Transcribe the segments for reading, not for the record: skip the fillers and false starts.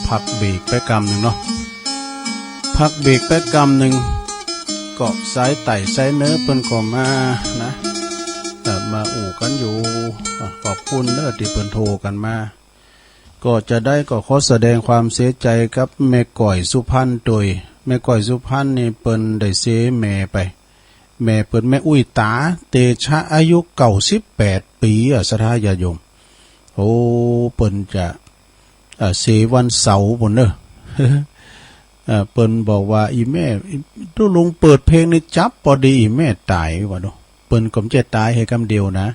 พักเบรกไปกำหนึ่งเนาะพักเบรกไปกำหนึ่งเกาะสายไต่สายเนื้อเปิ้นก็มานะมาอู่กันอยู่ขอบคุณเด้อที่เปิ้นโทรกันมาก็จะได้ก็ขอแสดงความเสียใจกับแม่ก่อยสุพรรณโดยแม่ก่อยสุพรรณนี่เปิ้นได้เสียแม่ไปแม่เปิ้นแม่อุ้ยตาเตชะอายุ98ปีสทายาโยมโอ้เปิ้นจะเสียวันเสาร์พุ่นเด้อเปิ้นบอกว่าอีแม่ตุลุงเปิดเพลงนี่จับพอดีอีแม่ตายว่าเนาะเปิ้นก็จะตายให้คำเดียวนะ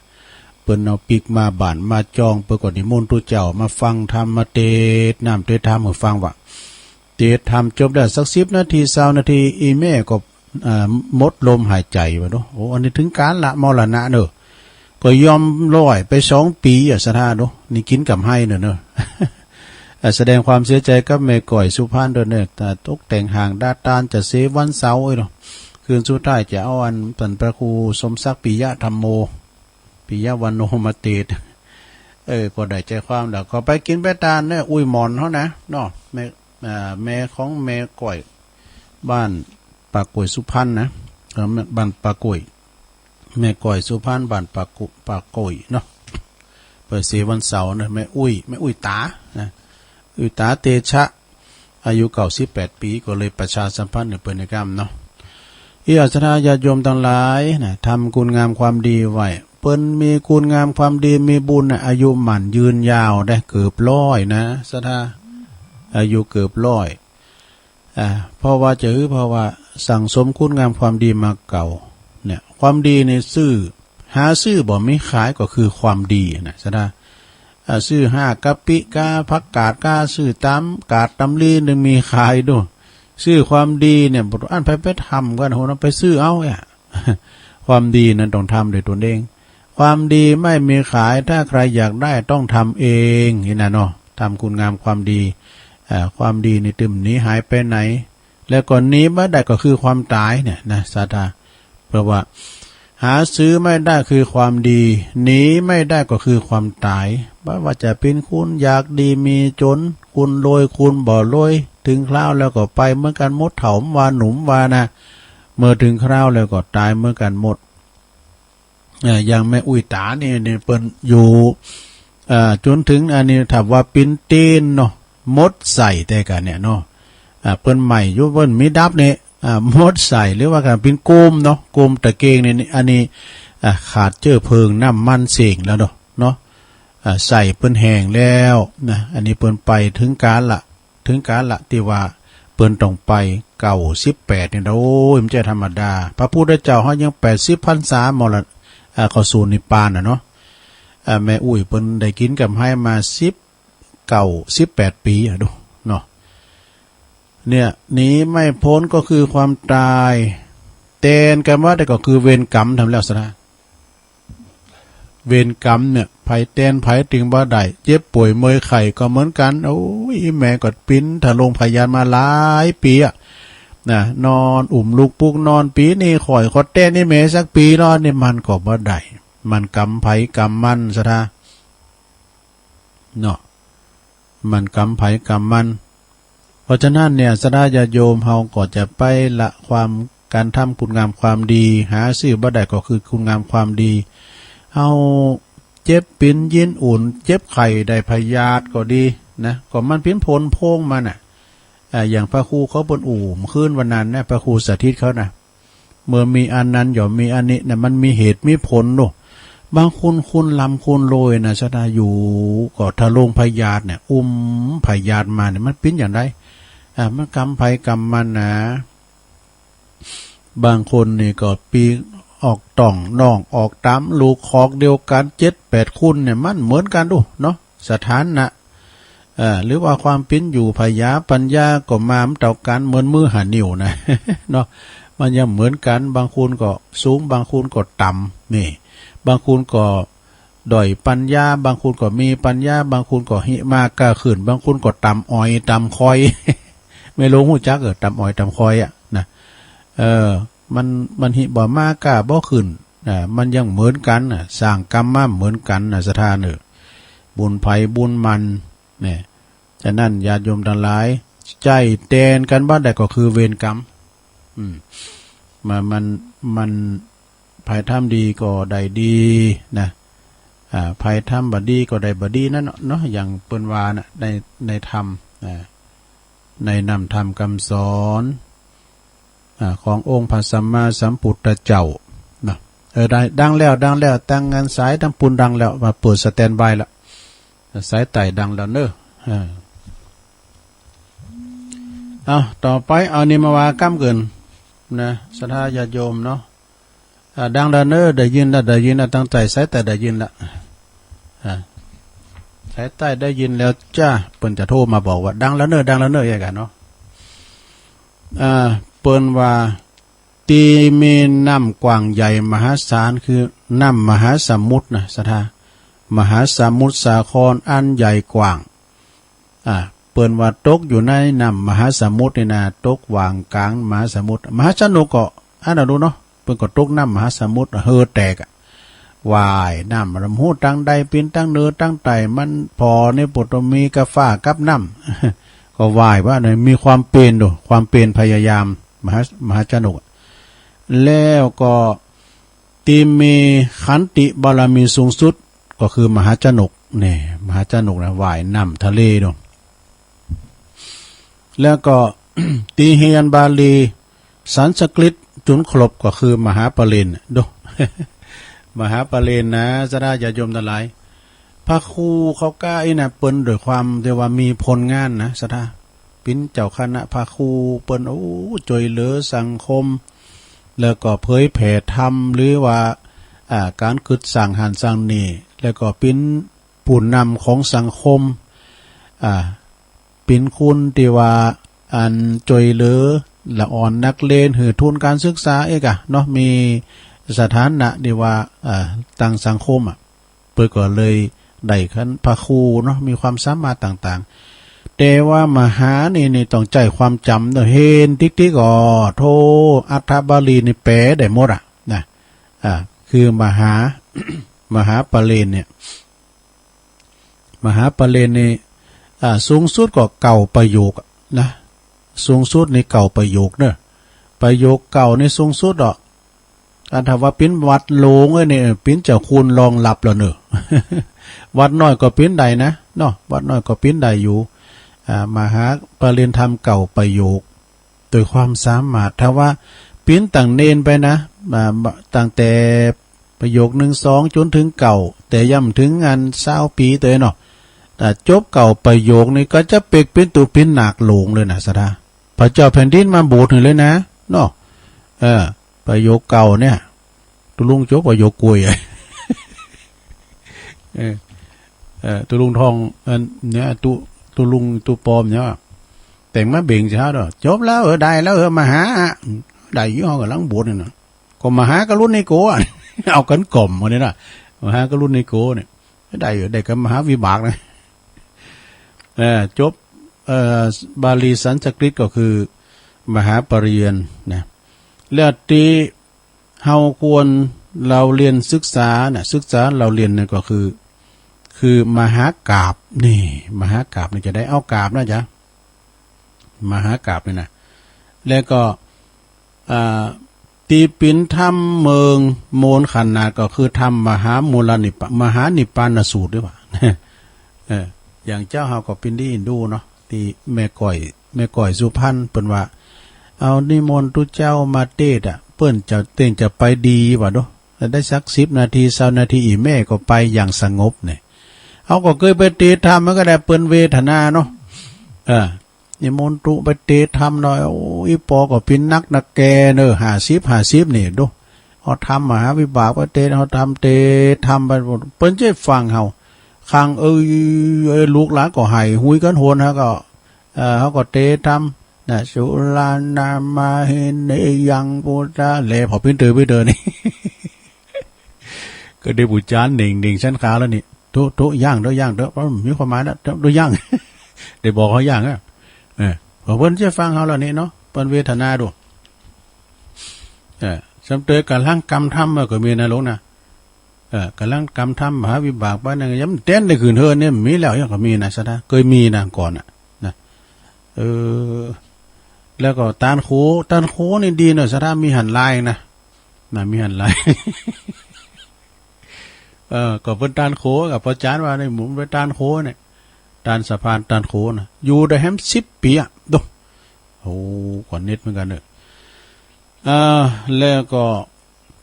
เปิ้นเอาปิกมาบ้านมาจองเปิ้นก็นิมนต์ตุเจ้ามาฟังธรรมมาเทศน้ำเทศธรรมให้ฟังว่าเทศธรรมจบได้สัก10นาที20นาทีอีแม่ก็หมดลมหายใจว่าเนาะโอ้อันนี้ถึงการละมรณะเด้อก็ยอมร้อยไป2ปีสถาเนาะนี่กินกับให้เนาะแสดงความเสียใจกับแม่ก่อยสุพรรณด้วยเนี่ยแต่ตกแต่งห่างด้านตานจะเสวันเสาร์เนาะคืนสุดท้ายจะเอาอันเป็นพระครูสมศักดิ์ปิยะธรรมโมปิยะวันโนมาเตตก็ได้ใจความแล้วก็ไปกินไปตานเนี่ยอุ้ยหมอนเขานะเนาะแม่ของแม่ก่อยบ้านปากกล้วยสุพรรณนะบ้านปากกล้วยแม่ก่อยสุพรรณบ้านปากกล้วยเนาะเปิดเสวันเสาร์นะแม่อุ้ยตานะอุตาเตชะอายุ98ปีก็เลยประชาสัมพันธ์ในเปิดในกรรมเนาะอาสนะญาติโยมทั้งหลายนะทำคุณงามความดีไว้เปิ้นมีคุณงามความดีมีบุญอายุหมั่นยืนยาวได้เกือบ100นะสถาอายุเกือบ100เพราะว่าสั่งสมคุณงามความดีมาเก่าเนี่ยความดีในหาซื้อบ่มีขายก็คือความดีนะสถาซื้อ5กะปิกาผักกาดกาซื้อตามกาดตำลีนึงมีขายด้วยซื้อความดีเนี่ยบ่อันไปทำกันโหนไปซื้อเอาความดีนั้นต้องทำด้วยตนเองความดีไม่มีขายถ้าใครอยากได้ต้องทำเองนี่นะเนาะทำคุณงามความดีความดีในตึมนี้หายไปไหนแล้วก่อนนี้บ่ได้ก็คือความตายเนี่ยนะสาธาเพราะว่าหาซื้อไม่ได้คือความดีหนีไม่ได้ก็คือความตายไม่ว่าจะเป็นคุณอยากดีมีจนคุณรวยคุณบ่รวยถึงคราวแล้วก็ไปเมื่อกันหมดเถาว่าหนุ่มว่านะเมื่อถึงคราวแล้วก็ตายเมื่อกันหมดอย่างแม่อุ้ยตาเนี่ยเปิ้นอยู่จนถึงอันนี้ถ้าว่าปิ้นตีนเนาะมดใส่แต่กันเนี่ยเนาะเปิ้นใหม่อยู่เปิ้นมีดับเนี่ยมดใส่หรือว่าการเป็นโกมเนาะโกมตะเกงเนี่ยอันนี้ขาดเจื้อเพลิงน้ำมันเสงแล้วเนาะใส่เปิ้นแห้งแล้วนะอันนี้เปิ้นไปถึงการละที่ว่าเปิ้นต้องไป98เนี่ยโอ้ยมันจะธรรมดาพระพุทธเจ้าเฮายัง80พรรษามรณเข้าสู่นิพพานเนาะแม่อุ้ยเปิ้นได้กินกับให้มา18ปีดูเนาะเนี่ยหนีไม่พ้นก็คือความตายเตนกันว่าได้ก็คือเวรกรรมทำแล้วซะนะเวรกรรมเนี่ยไผเตนไผถึงบ่ได้เจ็บป่วยเมื่อยไข้ก็เหมือนกันโอ้ยแม่ก็ปิ้นถ้าลงพยานมาหลายปีนะนอนอุ้มลูกปุกนอนปีนี่ข่อยขอเต้นนี่แม่สักปีนอนนี่มันก็บ่ได้มันกรรมไผกรรมมันซะนะเนาะมันกรรมไผกรรมมันเพราะฉะนั้นเนี่ยสดาญาโยมเฮาก็จะไปละความการทำคุณงามความดีหาซื้อบ่ได้ก็คือคุณงามความดีเฮาเจ็บปิ้นยินอุ่นเจ็บไข้ได้พยาธิก็ดีนะก็มันเป็นผลโพงมันอย่างพระครูเขาบนอู่คืนวันนั้นนะพระครูสาธิตเขานะเมื่อมีอันนั้นย่อมมีอันนี้นะมันมีเหตุมีผลเนาะบางคนคุณลำคุณโรยนะสดาอยู่ก็ทะลงพยาธิเนี่ยพยาธิมาเนี่ยมันเป็นอย่างไรมันกรรมไผกรรมมันนะบางคนนี่ก็ปีออกต่องน้องออกตามลูกคอกเดียวกัน7-8คุณเนี่ยมันเหมือนกันดูเนาะสถานะหรือว่าความเป็นอยู่พยาปัญญาก็มามเท่ากันเหมือนมือหานิ้วนะเนาะมันยังเหมือนกันบางคนก็สูงบางคนก็ต่ำนี่บางคนก็ด้อยปัญญาบางคนก็มีปัญญาบางคนก็หิมากล้าขึ้นบางคนก็ต่ำอ้อยต่ำคอยไม่รู้หูจักต่ำอ้อยต่ำคอยนะมันหิบ่มากล้าบ่ขึ้นมันยังเหมือนกันสร้างกรรมมาเหมือนกันสถานบุญไผบุญมันเนี่ย ฉะนั้นญาติโยมทั้งหลายใจแตนกันบ้านใดก็คือเวรกรรมมันภัยทำดีก็ได้ดีนะภัยทำบดีก็ได้บดีนั่นเนาะอย่างเปิ้นว่านะในธรรมในนำธรรมคำสอนขององค์พระสัมมาสัมพุทธเจ้านะได้ดังแล้วตั้งงานสายตั้งปุนดังแล้วมาเปิดสแตนบายละสายไต่ดังแล้วเนอะเอาต่อไปเอานิมาวาก้ำเกินนะศรัทธาญาติโยมเนาะดังแล้วเนอะได้ยินแล้วตั้งใจสายแต่ได้ยินละสายใต้ได้ยินแล้วจ้าเปิ้นจะโทรมาบอกว่าดังแล้วเนอะอย่างกันเนาะเปิ้นว่าตีมีน้ำกว้างใหญ่มหาศาลคือน้ำมหาสมุทรนะศรัทธามหาสมุทรสาครอันใหญ่กว้างเปิ้นว่าตกอยู่ในน้ำมหาสมุทรนี่นะตกวางกลางมหาสมุทรมหาชนกก็อันนั้นดูเนาะเปิ้นก็ตกน้ำมหาสมุทรเฮือแตกวายน้ำลำหูตั้งใดปินตั้งเนื้อตั้งไตมันพอในปุตมีกาฟ้ากับน้ำก็วายว่าเนี่ยมีความเป็นดูความเป็นพยายามมหาชนกแล้วก็ตีมีขันติบารมีสูงสุดก็คือมหาชนกเนี่ยมหาชนกนะวายน้ำทะเลดูแล้วก็ ตีเฮียนบาลีสันสกฤตจุนครบก็คือมหาปริญดู มหาปริญนะจะได้ญาติโยมทั้งหลายพระครูเขากล้านะเปิ้นด้วยความเดียวว่ามีผลงานนะสถาปิ้นเจ้าคณะพระครูเปิ้นช่วยเหลือสังคมแล้วก็เผยแผ่ธรรมหรือว่าการคิดสร้างหันสร้างนี่แล้วก็ปิ้นผู้นำของสังคมปิ้นคุณที่ว่าอันช่วยเหลือละอ่อนนักเรียนหือทุนการศึกษาเอกเนาะมีสถานะที่ว่าต่างสังคมเปิดก็เลยได้ขั้นพระครูเนาะมีความสามารถต่างๆแต่ว่ามหานี่ต้องใจความจำเนาะเห็นติ๊กๆก็โทอัฏฐบาลีนี่แปลได้หมดนะคือมหา มหาปริญเนี่ยมหาปริญนี่สูงสุดก็เก่าประโยคนะสูงสุดในเก่าประโยคเนอะประโยคเก่าในสูงสุดอันถ้าว่าปิ้นวัดโลงเนี่ยปิ้นเจ้าคุณรองหลับแล้วเนอะ วัดน้อยก็ปิ้นใดนะเนาะวัดน้อยก็ปิ้นใดอยู่มหาปริญธรรมเก่าประโยคโดยความสามารถถ้าว่าปิ้นต่างเน้นไปนะตั้งแต่ประโยค1-2จนถึงเก่าแต่ย่ำถึงงาน20 ปีเตยเนาะแต่จบเก่าประโยคนี้ก็จะเปกปิ้นตัวปิ้นหนักหลงเลยนะสดาพระเจ้าแผ่นดินมาโบสถ์เลยนะเนาะประโยคเก่าเนี่ยตุลุงจบประโยคกวยตุลุงทองเนี่ยตุลุงตุปอมเนี่ยแต่งมาเบ่งเช้าด้วยจบแล้วได้แล้วมาหาได้ยี่ห้อกับลังบวชนี่นะก็มาหาก็รุ่นในโก้เอากันกล่อมมาเนี่ยนะมาหาก็รุ่นในโก้เนี่ยได้กับมหาวิบากนะจบบาลีสันสกฤตก็คือมหาปริญญานะแล้วที่เฮาควรเราเรียนศึกษาเนี่ยศึกษาเราเรียนเนี่ยก็คือมหากาพย์นี่มหากาพย์นี่จะได้เอากาพย์นะจ๊ะมหากาพย์นี่นะแล้วก็ตีปินธรรมเมืองโมนขันนาก็คือธรรมมหามูลนิปมหานิพพานสูตรด้วยป่ะอย่างเจ้าเฮาก็เป็นที่อินดูเนาะที่แม่ก่อยสุพรรณเปิ้นว่าเอานิมนต์ทุเจ้ามาเทศเปิ้นจะไปดีว่ะเนาะได้สัก10 นาที20 นาทีอีแม่ก็ไปอย่างสงบเนี่ยเขาก็เคยไปเทศธรรมมันก็ได้เปิ้นเวทนาเนาะนิมนต์ตุไปเทศธรรมหน่อยโอ้อีปอก็เป็นนักแกเนอะ50นี่ดูเขาทำมหาวิบากว่าเทศเขาทำเทศทำไปเปิ้นจะฟังเขาข้างลูกหลานก็ให้หุยกันโหนเขาก็เทศทำนะสุลานามาเฮเนยังปุตตะเลพอพิ้นเตอไปเดินนี่ ก็ได้บุจานหนึ่งชั้นขาแล้วนี่ทุย่างเด้เพราะมีความหมายแล้วทุย่าง ได้บอกเขาย่างพอเพิ่นจะฟังเขาแล้วนี่เนาะเปิ้นเวทนาดูสำเตยกับร่างกรรมธรรมก็มีนะลูกนะกับร่างกรรมธรรมมหาวิบากบ้านนึงย้ำเต้นได้คืนเฮือนเนี่ยมีแล้วยังก็มีนะซะนะเคยมีนะก่อน เออแล้วก็ตานโคนี่ดีเนอะสถานมีหันลายนะมีหันลาย ก็เป็นตานโคกับพระจานว่าในหมุนเป็นตานโคเนี่ยตานสะพานตานโคนะอยู่ได้แฮม10 ปีอ่ะดูโอ้ก่อนเน็ตเหมือนกันเนอะแล้วก็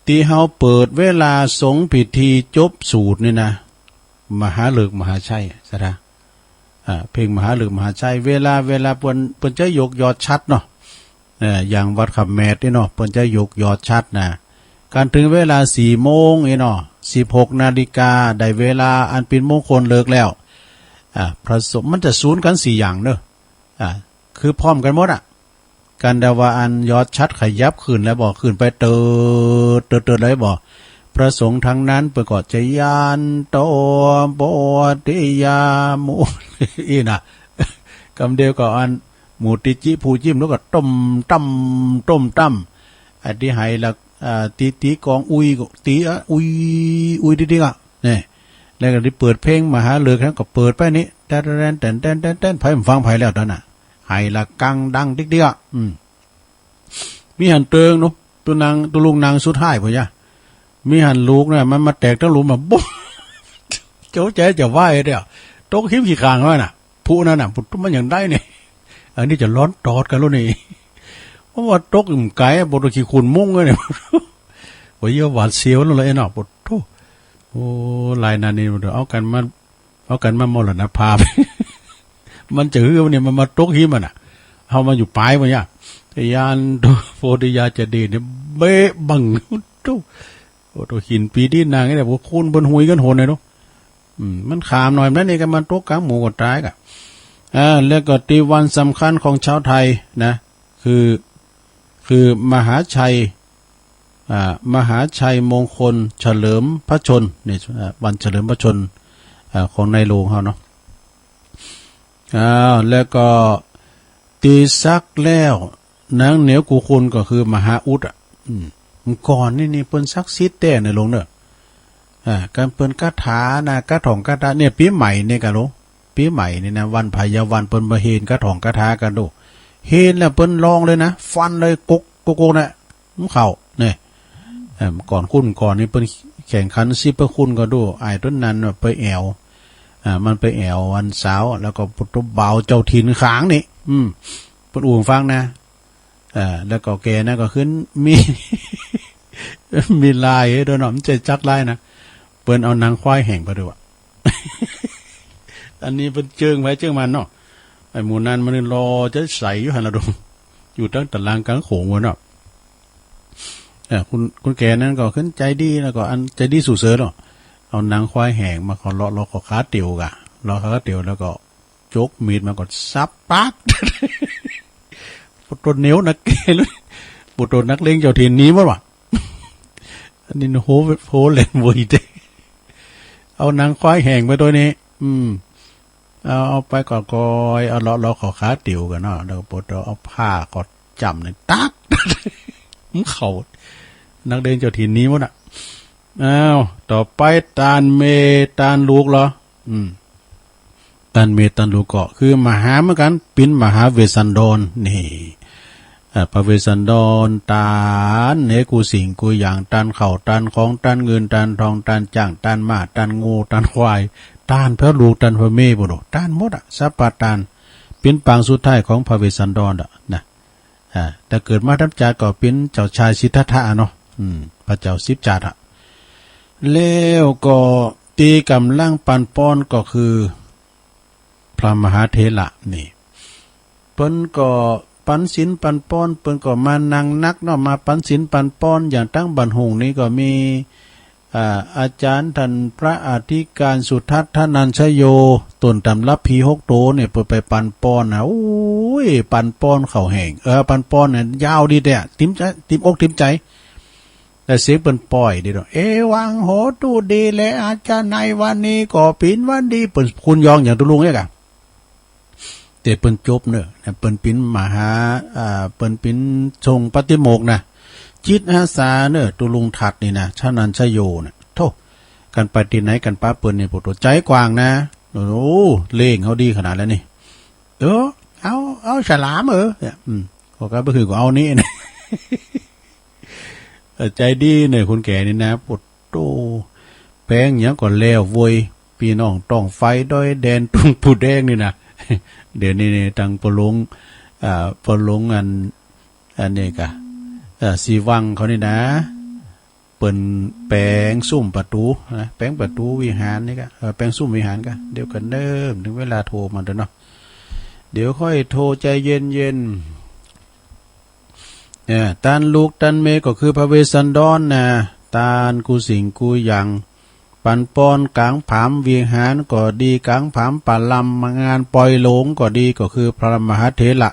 ตีเฮาเปิดเวลาสงพิธีจบสูตรนี่นะมหาฤกษ์มหาชัยสถาเพลงมหาฤกษ์มหาชัยเวลาเปิ้นจะยกยอดชัดเนาะอย่างวัดคำแมดนี่เนาะเปิ้นจะยกยอดชัดนะการถึงเวลา4 โมงนี่เนาะ16 นาฬิกาได้เวลาอันเป็นมงคลเลิกแล้วพระสงฆ์มันจะศูนย์กัน4 อย่างเนอะคือพร้อมกันหมดการดาวาอันยอดชัดขยับขึ้นแล้วบอกขึ้นไปเติดเลยบอกพระสงฆ์ทั้งนั้นประกอบจะยานโตโปติยามุอีน่ะคำเดียวก็อันหมูติจิผู้จิ้มแล้วก็ต้มตั้มอันที่ให้ละตีกองอุยตีอุยดิๆอ่ะเนี่ยแล้วก็ที่เปิดเพลงมหาฤกษ์ก็เปิดไปนี้แต่ไผฟังไผแล้วตอนน่ะให้ละกังดังดิ๊กๆอ่ะมีหันเติงเนาะตัวลุงนางสุดท้ายพุ่นย่ะมีหันลูกน่ะมันมาแตกทั้งหลุมแบบบุ๊บเจ้าใจจะไหวเด้อตกหิมขี้คางไว้น่ะผู้นั้นน่ะพุทธมันอย่างได้นี่อันนี้จะร้อนตอดกันแล้วนี่เพราะว่าตกอิ่มไก่บทขี้คุณมุ่งเลยเนี่ยโอ้ยหวาดเสียวแล้วเลยเนาะพุทธโอ้ลายนานี่เอากันมามรณภาพมันจะฮือเนี่ยมันมาตกหิมน่ะเฮามาอยู่ปลายบ่เนี่ยยานโพธิยาจะดีเนี่ยเบ๊ะบังตุ๊โอ้ตัวหินปีดินนางนี่แหละพวกคุณบนหุยกันโหนเลยเนาะมันขามหน่อยนั่นนี่กันมันตกกลางหมู่ก็ตายกะแล้วก็ตีวันสำคัญของชาวไทยนะคือมหาชัยมงคลเฉลิมพระชนนี่วันเฉลิมพระชนของในหลวงเฮาเนาะแล้วก็ตีซักแล้วนางเหนียวกูคุณก็คือมหาอุดก่อนนี่เปิ้นซักซิดแต่ในหลวงเนอะการเปิ้นคาถานะคาถองคาถาเนี่ยปีใหม่เนี่ยกันโลปีใหม่นี่นะวันพายวันเปิ้นมาเห็นคาถองคาถากันดูเห็นแล้วเปิ้นลองเลยนะฟันเลยกน่ะมันเข้าเนี่ยก่อนนี่เปิ้นแข่งขัน10พระคุณก็ดูไอ้ต้นนั้นไปแอวมันไปแอววันเสาร์แล้วก็ปุตตุเบาเจ้าถิ่นขางนี่เปิ้นอู่ฟังนะแล้วก็แกนะก็ขึ้นมีลายด้วยเนาะมันจะจักลายนะเปิ้นเอานางควายแห่งไปด้วยอันนี้เป็นเจิงไว้เจิงมันเนาะไอ้หมูนั้นมันรอจะใส่อยู่หันละดงอยู่ตั้งตารางกลางโขงวะเนาะคุณแกนั้นก็ขึ้นใจดีแล้วก็อันใจดีสู่เสือเนาะเอานางควายแห่งมาขอเลาะขอขาเตียวกะเลาะขาเตียวแล้วก็จกมีดมาก็ซับปักปุตตนเนียวนักเกเลยปุตตนนักเลงเจ้าถิ่นนี้มั้งวะอันนี้โหเล่นมวยเด้เอานางควายแห่งไปตัวนี้เอาไปก่อนกอยเอาเลาะขอขาเตียวกันเนาะแล้วก็ปุตตนเอาผ้ากอดจำเนี่ยตักมันเข่านักเลงเจ้าถิ่นนี้มั้งอ่ะต่อไปตานเมตานลูกเหรอตานเมตานลูกก็คือมหาเหมือนกันเป็นมหาเวสสันดรนี่พระเวสสันดรตานเนกูสิงกูอย่างตานเข่าตานของตานเงินตานทองตานจ้างตานมาตานงูตานควายตานพระลูกตานพระเมบุโรตานหมดสัพพตานเป็นปางสุดท้ายของพระเวสสันดรนะแต่เกิดมาทับจาก็เป็นเจ้าชายสิทธัตถะเนาะพระเจ้าสิบจาระแล้วก็ตีกำลังปันป้อนก็คือพระมหาเถระนี่เปิ้นก็ปันศีลปันป้อนเปิ้นก็มานั่งนักเนาะมาปันศีลปันป้อนอย่างตั้งบันหงนี้ก็มีอาจารย์ท่านพระอธิการสุทัศน์ทนัญชโยต้นตำรับผี6โตเนี่ยเปิดไปปันป้อนนะโอ้ยปันป้อนเข่าแห้งปันป้อนเนี่ยยาวดีแท้ติ้มอกติ้มใจแต่เสียงเปิ้นปล่อยดีเนาะวังโหตูดีและอาจารย์ในวันนี้ก็ปินวันดีเปิ้นคุณยองอย่างตุลุงเนี่ยกะแต่เปิ้นจบเนอะเปิ้นปินมหาเปิ้นปินทรงปฏิโมกข์นะจิตอาสาเนอะตุลุงถัดนี่นะชนัญชโยนะโธ่กันไปที่ไหนกันป้าเปิ้นนี่ปวดใจกว้างนะโอ้เล่งเขาดีขนาดแล้วนี่ เอาฉลามเนี่ยเขาก็บ่คือก็เอานี่นะ ใจดีเนี่ยคนแก่นี่นะปวดโตแป้งอย่างก่อนแล้วโวยพี่น้องต้องไฟด้อยแดนตุ้งผู้แดงนี่นะเดี๋ยวนี้ทางปลงอันนี้กะสีวังเขานี่นะเปิ้นแปลงซุ่มประตูนะแปลงประตูวิหารนี่กะแปลงซุ่มวิหารกะเดี๋ยวกันเริ่มถึงเวลาโทรมาเด้อเนาะเดี๋ยวค่อยโทรใจเย็นตันลูกตันเมก็คือพระเวสสันดรนะตาลกูสิงกูยังปันปอนกลางผามวิหารก็ดีกลางผามป่าลำมางานปล่อยหลงก็ดีก็คือพระมหาเถระ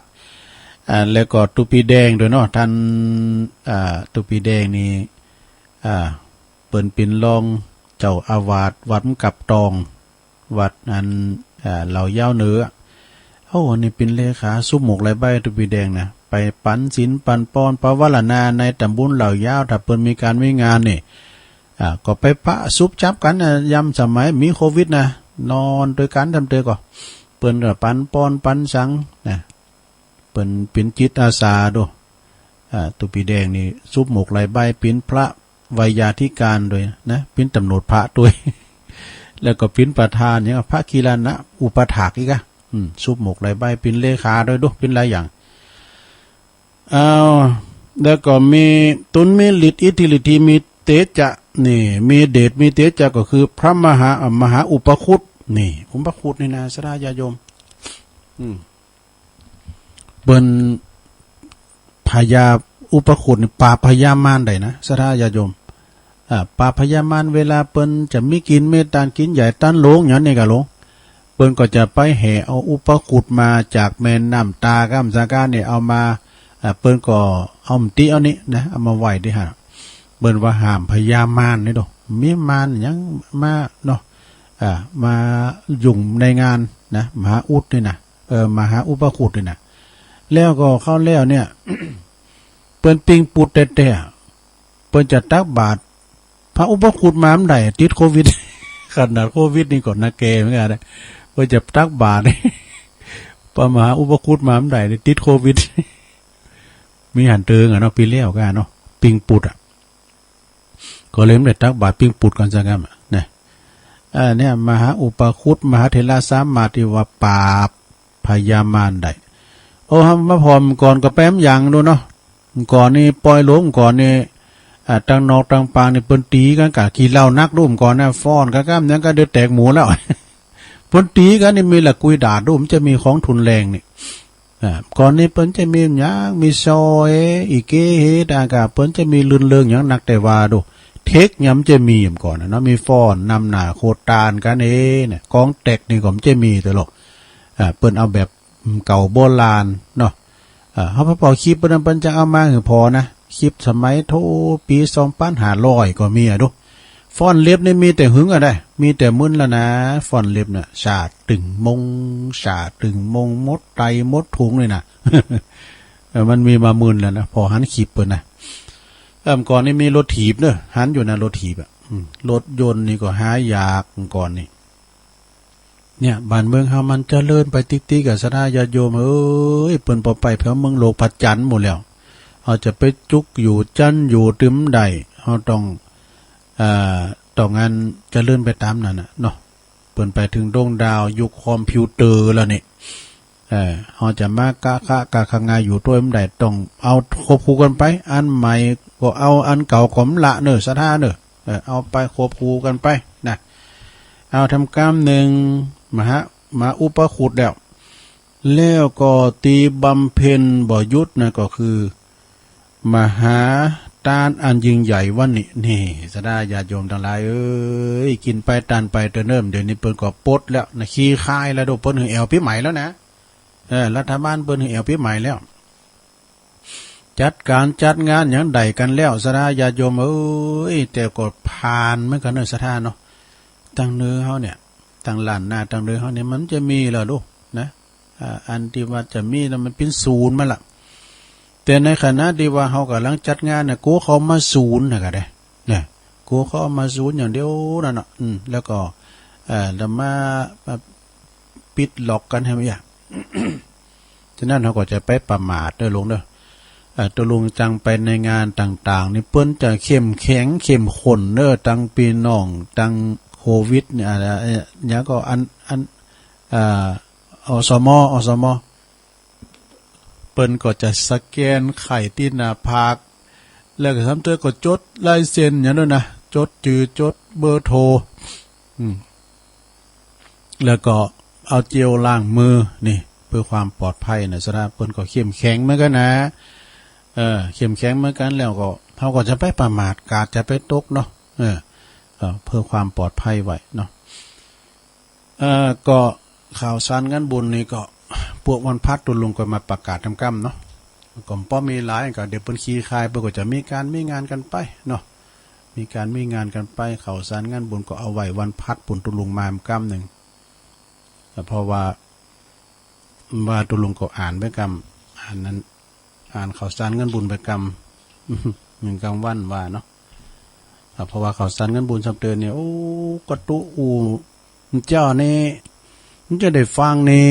แล้วก็ตุปีแดงด้วยเนาะท่านตุปีแดงนี่เปิ้นปินรองเจ้าอาวาสวัดกับตองวัดนั้นเหล่าย่าวเหนือนี่เป็นเลขาซุปหมกไรใบตุปีแดงนะไปปันศีลปันปอนปวารณาในตำบลเหล่ายาวถ้าเปิ้นมีการมีงานนี่ก็ไปปะซุปจับกันยำสมัยมีโควิดนะนอนด้วยกันทำเตอก็เปิ้นก็ปันปอนปันสังนะเปิ้นเป็นจิตอาสาดูตุปีแดงนี่ซุปหมกไรใบเป็นพระไวยาธิการด้วยนะเป็นตำรวจพระด้วย แล้วก็เป็นประธานเนี่ยพระกีฬานะอุปถากอีกอะซุปหมกไรใบเป็นเลขาด้วยดูเป็นหลายอย่างแล้วก็มีตุนมีฤทธิ์อิทธิฤทธิมีเตจะนี่มีเดชมีเตจะก็คือพระมหาอุปคุตนี่อุปคุตนี่นะสราญาโยมเปิ้นพญาอุปคุตนี่ปราบพญามารได้นะสราญาโยมปราบพญามารเวลาเปิ้นจะมีกินเมตตากินใหญ่ตันโลงอย่างนี้ก็โลงเปิ้นก็จะไปแห่เอาอุปคุตมาจากแม่น้ำตากำสากาเนี่ยเอามาเปิ้นก็เอามติเอานี้นะเอามาไว้ดิฮะเปิ้นว่าห้ามพญามารนี่ดอกมีมารยังมาเนาะมายุ่งในงานนะมหาอุดนี่นะมหาอุปคุตนี่นะแล้วก็เข้าแล้วเนี่ย เปิ้นปิงปุดแต่เปิ้นจะตักบาตรพระอุปคุตมาอันใดติดโควิด ขนาดโควิดนี่ก่อนนะแกเหมือนกันเปิ้นจะตักบาตร พระมหาอุปคุตมาอันใดติดโควิด มีหันเติงเนาะปีเลี้ยวกันเนาะปิงปุดก็เลยไม่ได้ตักบาตรปิงปุดกันซะงั้นเนี่ยมหาอุปคุตมหาเถระสามมาติว่าปราบพญามารได้มาพร้อมก่อนก็แป๊มอย่างดูเนาะก่อนนี่ปล่อยหลงก่อนนี่ตังนอกตังปางนี่เปิ้นตีกันกะขี้เหล้านักร่วมก่อนนะฟ้อนกะก้ามยังก็เดือดแตกหมูแล้ว เปิ้นตีกันนี่มีละกุยดาดร่วมจะมีของทุนแรงนี่ก่อนนี้เปิ้นจะมีหยังมีซอยอีเกเฮดากะเปิ้นจะมีลื่นเริงหยังนักแต่ว่าดูเทคยำจะมีก่อนเนาะมีฟ้อนนำหน้าโคตานกันเนี่ยกองแตกนี่ก็จะมีตลอดเปิ้นเอาแบบเก่าโบราณเนาะเฮาพอคลิปเปิ้นจะเอามาคือพอนะคลิปสมัยโทปี2500ก็มีดูฟ้อนเล็บนี่มีแต่หึงได้มีแต่มึนแล้วนะฟ้อนเล็บน่ะชาตึงมงมดไตมดถุงเลยนะ มันมีมามึนแล้วนะพอหันคลิปเปิ้นนะก่อนนี่มีรถถีบเนอะหันอยู่นะรถถีบรถยนต์นี่ก็หายากก่อนนี่เนี่ยบ้านเมืองเฮามันเจริญไปติ๊กๆกับสถาญาติโยมเปิ้นพอไปแถวเมืองโลกพัดจันทร์หมดแล้วเฮาจะไปจุกอยู่จันอยู่ตึมใดเฮาต้องงานเจริญไปตามนั้นน่ะเนาะเปิ้นไปถึงดวงดาวยุคคอมพิวเตอร์แล้วนี่เฮาจะมากะคังงาอยู่ตัวมใดต้องเอาควบคู่กันไปอันใหม่ก็เอาอันเก่าก็ละเนอะสถาเนอะเอาไปควบคู่กันไปนะเอาทำกรรมหนึ่งมาอุปคุตแล้วก็ตีบำเพ็ญบ่ยุทธนะก็คือมหาตานอันยิ่งใหญ่วันนี้นี่สดาญาติโยมทั้งหลายกินไปตานไปเติมเดี๋ยวนี้เปิ้นก็ปดแล้วนะขี้คายแล้วโดเปิ้นหือแอวปีใหม่แล้วนะรัฐบาลเปิ้นหือแอวปีใหม่แล้วจัดการจัดงานอย่างใดกันแล้วสดาญาติโยมแต่ก็ผ่านเหมือนกันเนอะสถานเนาะตั้งเนื้อเฮาเนี่ยตั้งล้านหน้าตั้งเนื้อเฮาเนี่ยมันจะมีเหรอลูกนะอันที่ว่าจะมีมันเป็นศูนย์มาละแต่ในขณะที่ว่าเฮากำลังจัดงานเนี่ยกูเขามาศูนย์นะก็ได้เนี่ยกูเขามาศูนย์อย่างเดียวนั่นน่ะแล้วก็แล้วมาปิดล็อกกันให้มั้ย ฉะนั้นเขาก็จะไปประมาทเด้อลุงเด้อตัวลุงจังไปในงานต่างๆนี่เปิ้นจะเข้มแข็งเข้มข้นเด้อตั้งปีน้องตั้งโควิดเนี่ยเนี่ยก็อสมเปิ้นก็จะสแกนไข่ที่หน้าผากแล้วก็ทำตัวก็จดลายเซ็นอย่างนั้นนะจดจื่อจดเบอร์โทรแล้วก็เอาเจลล้างมือนี่เพื่อความปลอดภัยนะสระเปิ้นก็เข้มแข็งเหมือนกันนะเข้มแข็งเหมือนกันแล้วก็เขาก็จะไปประมาทกาดจะไปตกเนาะเพื่อความปลอดภัยไว้เนาะก็ข่าวสารงานบุญนี่ก็พวกวันพัดตุลงก็มาประกาศทำกรรมเนาะก็ป้อมีหลายก็เดี๋ยวเปิ้นขี้คายเปิ้นก็จะมีงานกันไปเนาะมีงานกันไปข่าวสารงานบุญก็เอาไว้วันพัดปุ่นตุลงมาทำกรรมหนึ่งเพราะว่าตุลงก็อ่านไปกรรมอ่านข่าวสารงานบุญไปกรรมหนึ่งกรรมวันว่าเนาะเพราะว่าข่าวสารงานบุญสำเตือนเนี่ยโอ้กระตุอูเจ้านี่มันจะได้ฟังนี่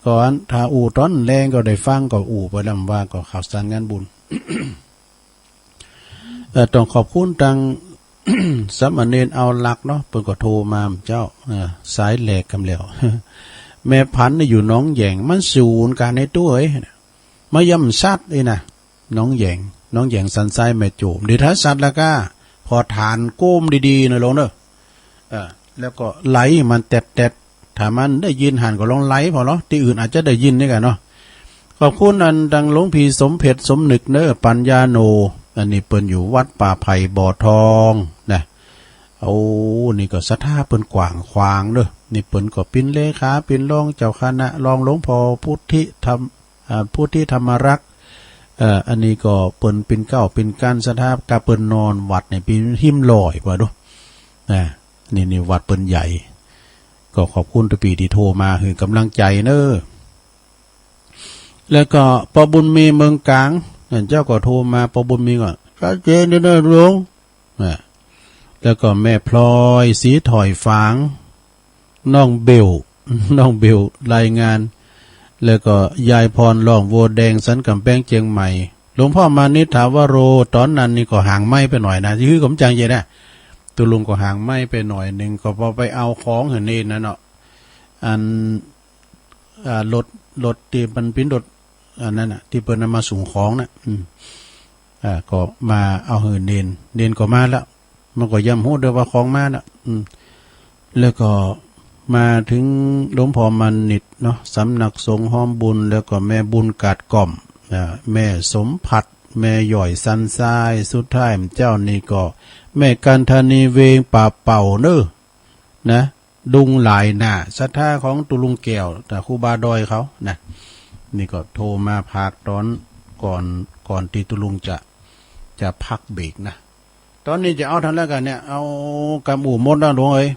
ก่อนถ้าอูตอนแรงก็ได้ฟังก็อูไปลำว่าก็ข่าวสารงานบุญ ต้องขอบคุณทาง สามเณรเอาหลักเนาะเพิ่นก็โทรมาเจ้าสายแหลกกำแล้ว แม่พันธุ์อยู่น้องแยงมันสูนการในตัวมาย่ำซัดเลยนะน้องแยงสันไซแม่โจมดีท้าสัตว์แล้วก็พอฐานโก้มดีๆหน่อยลงเด้อแล้วก็ไหลมันแตดถ้ามันได้ยินหันก็ลองไหลพอเนาะที่อื่นอาจจะได้ยินนี่กันเนาะขอบคุณอันดังหลวงพี่สมเพชรสมนึกเนอปัญญาโนอันนี้เปิ้นอยู่วัดป่าไผ่บ่อทองนะเอานี่ก็ศรัทธาเปิ้นกว้างขวางเด้อนี่เปิ้นก็เป็นเลขาเป็นรองเจ้าคณะรองหลวงพ่อพุทธิธรรมรักษ์อันนี้ก็เปิ้นเป็นเก้าเป็นการศรัทธากะเปิ้นนอนวัดเนี่ยเป็นหิมลอยกว่าดูนี่วัดเปิ้นใหญ่ก็ขอบคุณทุกปีที่โทรมาคือกำลังใจเนอแล้วก็ปบุญมีเมืองกลางเจ้าก็โทรมาปบุญมีก็ชัดเจนเด้อหลวงแล้วก็แม่พลอยสีถอยฝางน้องเบลรายงานแล้วก็ยายพรล่องโวแดงสันกำแพงเชียงใหม่หลวงพ่อมานิถาวโรตอนนั้นนี่ก็ห่างไม้ไปหน่อยนะที่คือผมจังเย็นนะตัวลุงก็ห่างไม้ไปหน่อยหนึ่งก็พอไปเอาของเห็นนี่นะเนาะอันรถที่มันเป็นรถอันนั้นน่ะที่เปิ้นนำมาส่งของน่ะก็มาเอาเหินเนนก็มาแล้วมันก็ย้ำโหดเด้อว่าของมาน่ะแล้วก็มาถึงหลวงพ่อมันนิดเนาะสำนักสงฆ์ห้อมบุญแล้วก็แม่บุญกาดกล่อมแม่สมผัดแม่หย่อยสันทรายสุดท้ายเจ้านี่ก็แม่กันธนีเวงป่าเป่าเนอนะดุงหลายหน้าศรัทธาของตุลุงแก้วแต่ครูบาดอยเขานะนี่ก็โทรมาพากตอนก่อนที่ตุลุงจะพักเบรกนะตอนนี้จะเอาทันแล้วกันเนี่ยเอากำอู่มดแล้วหลวงเอ้ย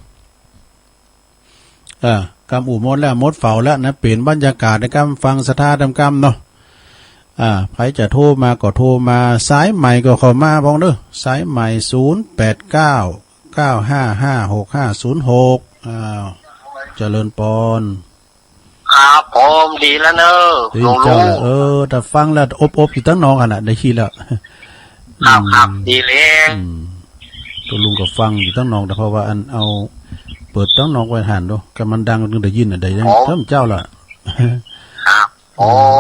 กำอู่มดแล้วมดเฝ้าแล้วนะเปลี่ยนบรรยากาศในการฟังศรัทธาทำกรรมเนาะใครจะโทรมาก็โทรมาสายใหม่ก็เข้ามาพ้องเด้อสายใหม่0899555656เจริญปอนครับผมดีแล้วเนอะดีเจ้าละแต่ฟังแล้วอบอยู่ตั้งนองขนาดได้ขี้แล้วครับดีเลยตัวลุงก็ฟังอยู่ตั้งนองแต่เพราะว่าอันเอาเปิดตั้งนองไว้หันดูก็มันดังนึงได้ยินอ่ะได้ยังเพิ่มเจ้าละครับ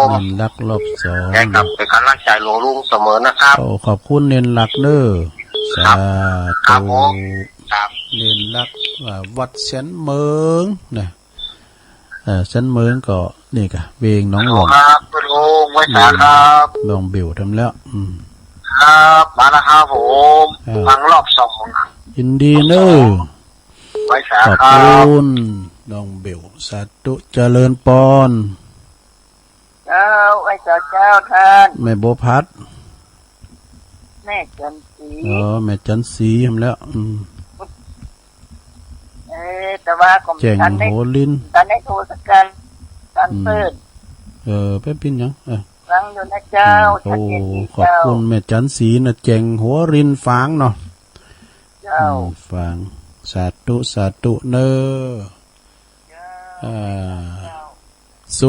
เน้นรักรอบสองแกกลับไปกำลังใจหลวงลุงเสมอนะครับขอบคุณเน้นรักเด้อสาธุเน้นรักวัดเสนเมืองนะเสนเมืองก็นี่กะเวงน้องหลงครับลุงไว้สาครับลองบิวทำแล้วครับมาแล้วครับผมฟังรอบสองยินดีเนอะไว้สาขอบคุณลองบิวสาธุเจริญปอนเจ้าไอ้เจ้าท่านแม่โบพัดแม่จันสีแม่จันสีทำแล้วแต่ว่าผมแจงโหลินตอนนี้โทรสักกันตอนเปิดเป๊ะปินยังฟังอยู่นะเจ้าขอบคุณแม่จันสีนะแจงหัวรินฟางเนาะเจ้าฟางสาธุเนอ ก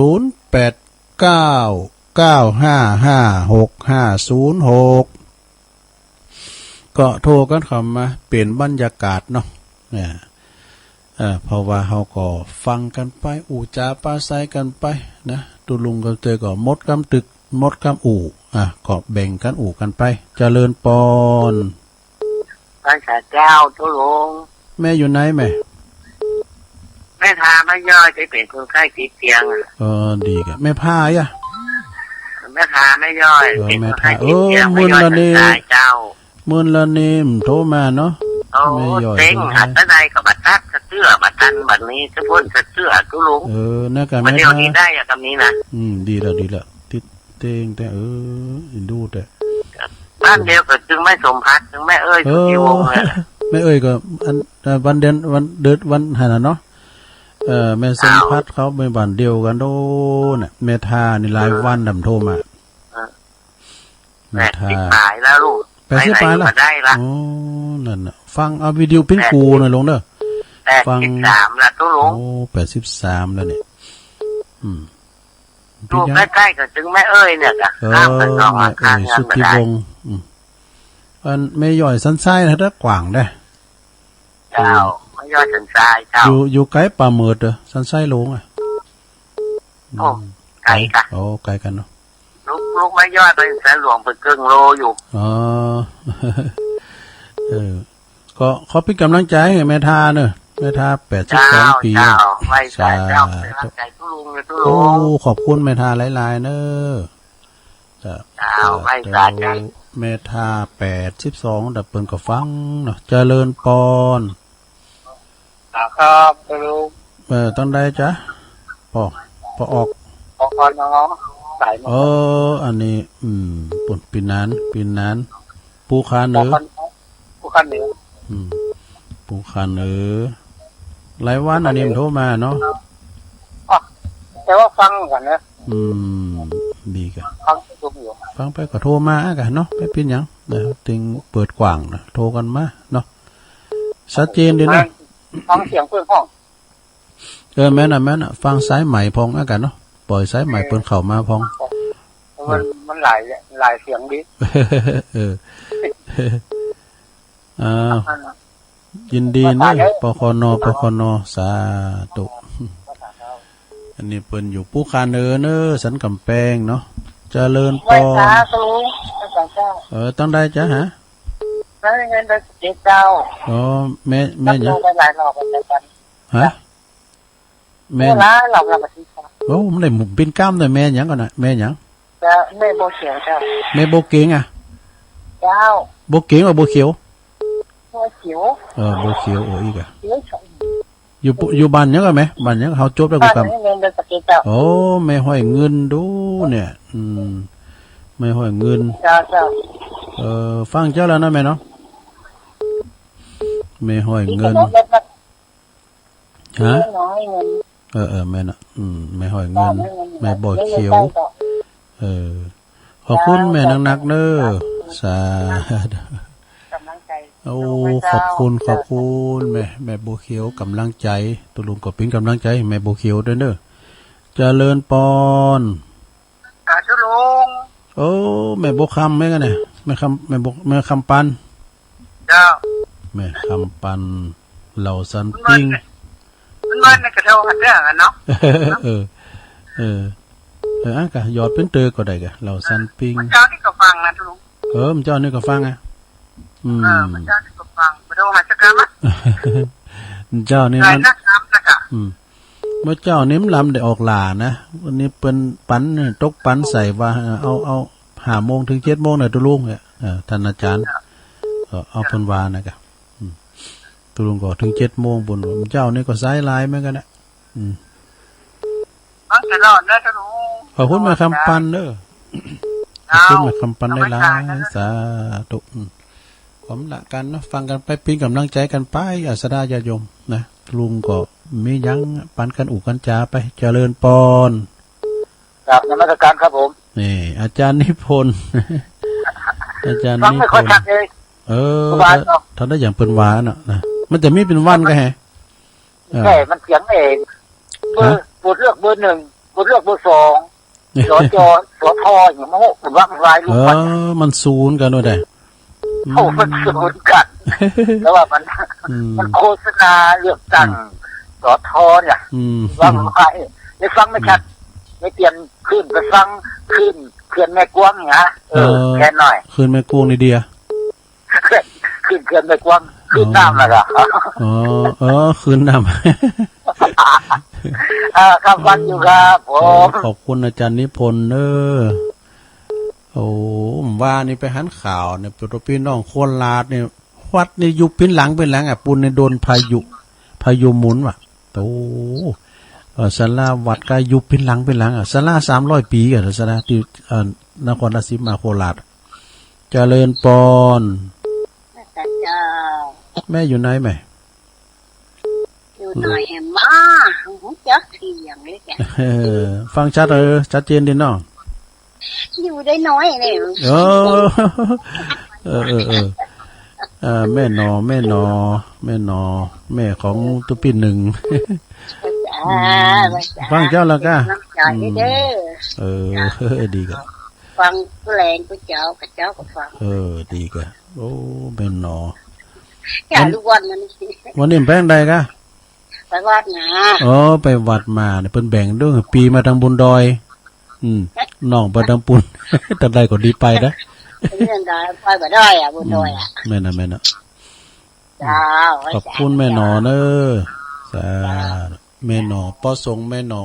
็โทรกันเข้ามาเปลี่ยนบรรยากาศเนาะเนี่ยเพราะว่าเฮาก็ฟังกันไปอู่จาปาไซกันไปนะตุลุงกับเตยก็มดกำตึกมดกำอู่ก็แบ่งกันอู่กันไปเจริญปอนพระเจ้าตุลุงแม่อยู่ไหนแม่ทาไม่ย่อยจะเป็นคนไข้ติดเตียงดีกันแม่พายอ่ะแม่ทาไม่ย่อยเป็นคนไข้ติดเตียงไม่ย่อยเจ้ามื่นละนิ่มโทรมาเนาะไม่ย่อยเต็งหัดตะไดกับบัดทัดเสื้อบัดทันบัดนี้จะพ่นเสื้อตุลุงน่ากันไม่เดี๋ยวนี้ได้อะคำนี้นะดีแล้วติดเต็งแต่ดูแต่บ้านเดียวก็จึงไม่สมพัดจึงไม่เอ้ยที่วงเลยไม่เอ้ยก็วันเดือนวันหันเนาะแม่สมพัดเขาไปบ้านเดียวกันโดเนี่ยแม่ทานี่รายวันดำโทรมาแม่ทาตายแล้วลูกไปที่ปลายละนั่นน่ะฟังเอาวิดีโอปิ้นกูหน่อยลงเด้อฟัง83ละตุลุง83แล้วเนี่ยลูกใกล้ๆก็จึงแม่เอ้ยเนี่ยก็ข้ามไปสองอาคารสุทธิวงศ์มันไม่ย่อยสันไส้นะถ้ากว่างได้เจ้าไม่ย่อยสันไส้เจ้าอยู่ไกลป่าเมิดเด้อสันไส้ลงโอ้ไกลกันไกลกันเนาะลูกไม่ย่อยไปแสนหลวงไปครึ่งโลอยู่ก็เขาเป็นกำลังใจให้แม่ทาเนอะแม่ทา82 ปีไม่ใช่เจ้าเป็นกำลังใจทุลุงเลยทุลุงขอบคุณแม่ทาหลายๆเนอะเจ้าไม่ใช่แม่ทา82ดับเปิลก็ฟังเนาะเจริญปอนครับทุลุงต้องได้จ้ะพอออกน้องอันนี้ปุ่นปีนั้นปูคาเนื้อปูคาเนื้อหลายวันอันนี้มันโทรมาเนาะแต่ว่าฟังกันนะดีกันฟังไปก็โทรมากันเนาะไม่เป็นยังเดี๋ยวติงเปิดกว้างนะโทรกันมาเนาะชัดเจนดีนะฟังเสียงเพื่อนห้องแม่น่ะฟังสายใหม่พองกันเนาะปล่อยสายใหม่เปิดเข้ามาพองมันหลายเสียงดิยินดีนะปคนสาธุอันนี้เปิ้นอยู่ปูคาเนอสันกำแพงเนาะเจริญปอนต้องได้จ้ะฮะได้เงินได้เจ้าแม่เนี่ยฮะแม่ละหลอกเราแบบนี้มันได้หมุนเป็นกล้ามเลยแม่หยังก่อนนะแม่หยังแม่โบเขียวเจ้าแม่โบเก่งอ่ะเจ้าโบเก่งหรือโบเขียวโบเขียวโบเขียวอีกอ่ะอยู่บ้านยังกันไหมบ้านยังเขาจบแล้วกูกำไม่ห้อยเงินดูเนี่ยไม่ห้อยเงินเจ้าฟังเจ้าแล้วนะแม่เนาะไม่ห้อยเงินฮะแม่น่ะไม่ห้อยเงินแม่บ่เขียวขอบคุณแม่นักเด้อสาธุขอบคุณแม่บัวเขียวกำลังใจตุลุงก็เป็นกำลังใจแม่บัวเขียวด้วยเด้อเจริญปอนตุลุงแม่บัวคำแม่กันเนี่ยแม่คำปันเจ้าแม่คำปันเหล่าสันปิ้งมันในกระเทาหัดเรื่องกันเนาะกะยอดเป็นเตอก็ได้กะเหล่าสันปิ้งเจ้านี่ก็ฟังนะทุลุงมันเจ้านี่ก็ฟังอ่ะมันเจ้านี่ก็ฟังไปดูหัดจักรมั้ยเจ้านี่มันเมื่อเจ้านิ้มลำได้ออกหลานะวันนี้เป็นปันตกปันใส่ว่าเอา5 โมงถึง7 โมงเนี่ยตุลุงเนี่ยท่านอาจารย์เอาเพิ่นว่านะกะตุลุงก็ถึง7 โมงบนเจ้านี่ก็สายลายเหมือนกันนะตลอดนะตุลุงขอบคุณมาคำปันเด้อขอบคุณมาคำปันได้หลายสาธุผมละกันนะฟังกันไปเป็นกำลังใจกันไปอัสดาญาโยมนะลุงก็มียังปันกันอู่กันจาไปเจริญปอนครับนมัสการครับผมนี่อาจารย์นิพนธ์อาจารย์นิพนธ์ท่านได้อย่างเป็นวาน่ะนะมันจะมีเป็นวันก็แฮมันเสียงเองเบอร์เลือกเบอร์1เบ คนเลือกเบอร์สองสจสทอยู่มั้งผมว่ามันรายลูกมัน มันศูนย์กันด้วยได้ โอ้มันสวนกันแล้วว่ามันโฆษณาเลือกตั้งสทเนี่ยว่ามันไม่ฟังไม่ชัดไม่เปลี่ยนขึ้นไปฟังขึ้นเขื่อนแม่กวงเนี่ยแค่หน่อย ขึ้นแม่กวงนี่เดีย ขึ้นเขื่อนแม่กวงขึ้นน้ำแล้วก็ขึ้นน้ำ ครับวันอยู่ครับผมขอบคุณอาจารย์นิพนธ์เนอโอ้ว่านี่ไปหันข่าวเนี่ยพี่น้องโคราชเนี่ยวัดนี่ยุบเป็นหลังปุ่นในโดนพายุหมุนว่ะโตศาลาวัดก็ยุบเป็นหลังศาลา300 ปีอ่ะศาลาที่นครราชสีมาโคราชเจริญปอนแม่อยู่ไหนไหมอยู่หน่อยมาหูจักเสียงเลยแกฟังชัดเจนดีเนาะอยู่ได้น้อยเลยแม่นอแม่ของตุปินหนึ่งฟังเจ้าแล้วก็ดีกันฟังแรงก็เจ้ากับเจ้าก็ฟังดีกันโอ้แม่นออย่าลูกวันวันนี้แป้งใดกะไปวัดนะไปวัดมาเนี่ยเพิ่นแบ่งด้วยปีมาทางบนดอยน้องไปทางปุ่นแต่ใดก็ดีไปนะเรื่องใดไปบ่ได้อ่ะบนดอยอ่ะแม่น่ะขอบคุณแม่หนอเนอสาแม่หนอป้อสงแม่หนอ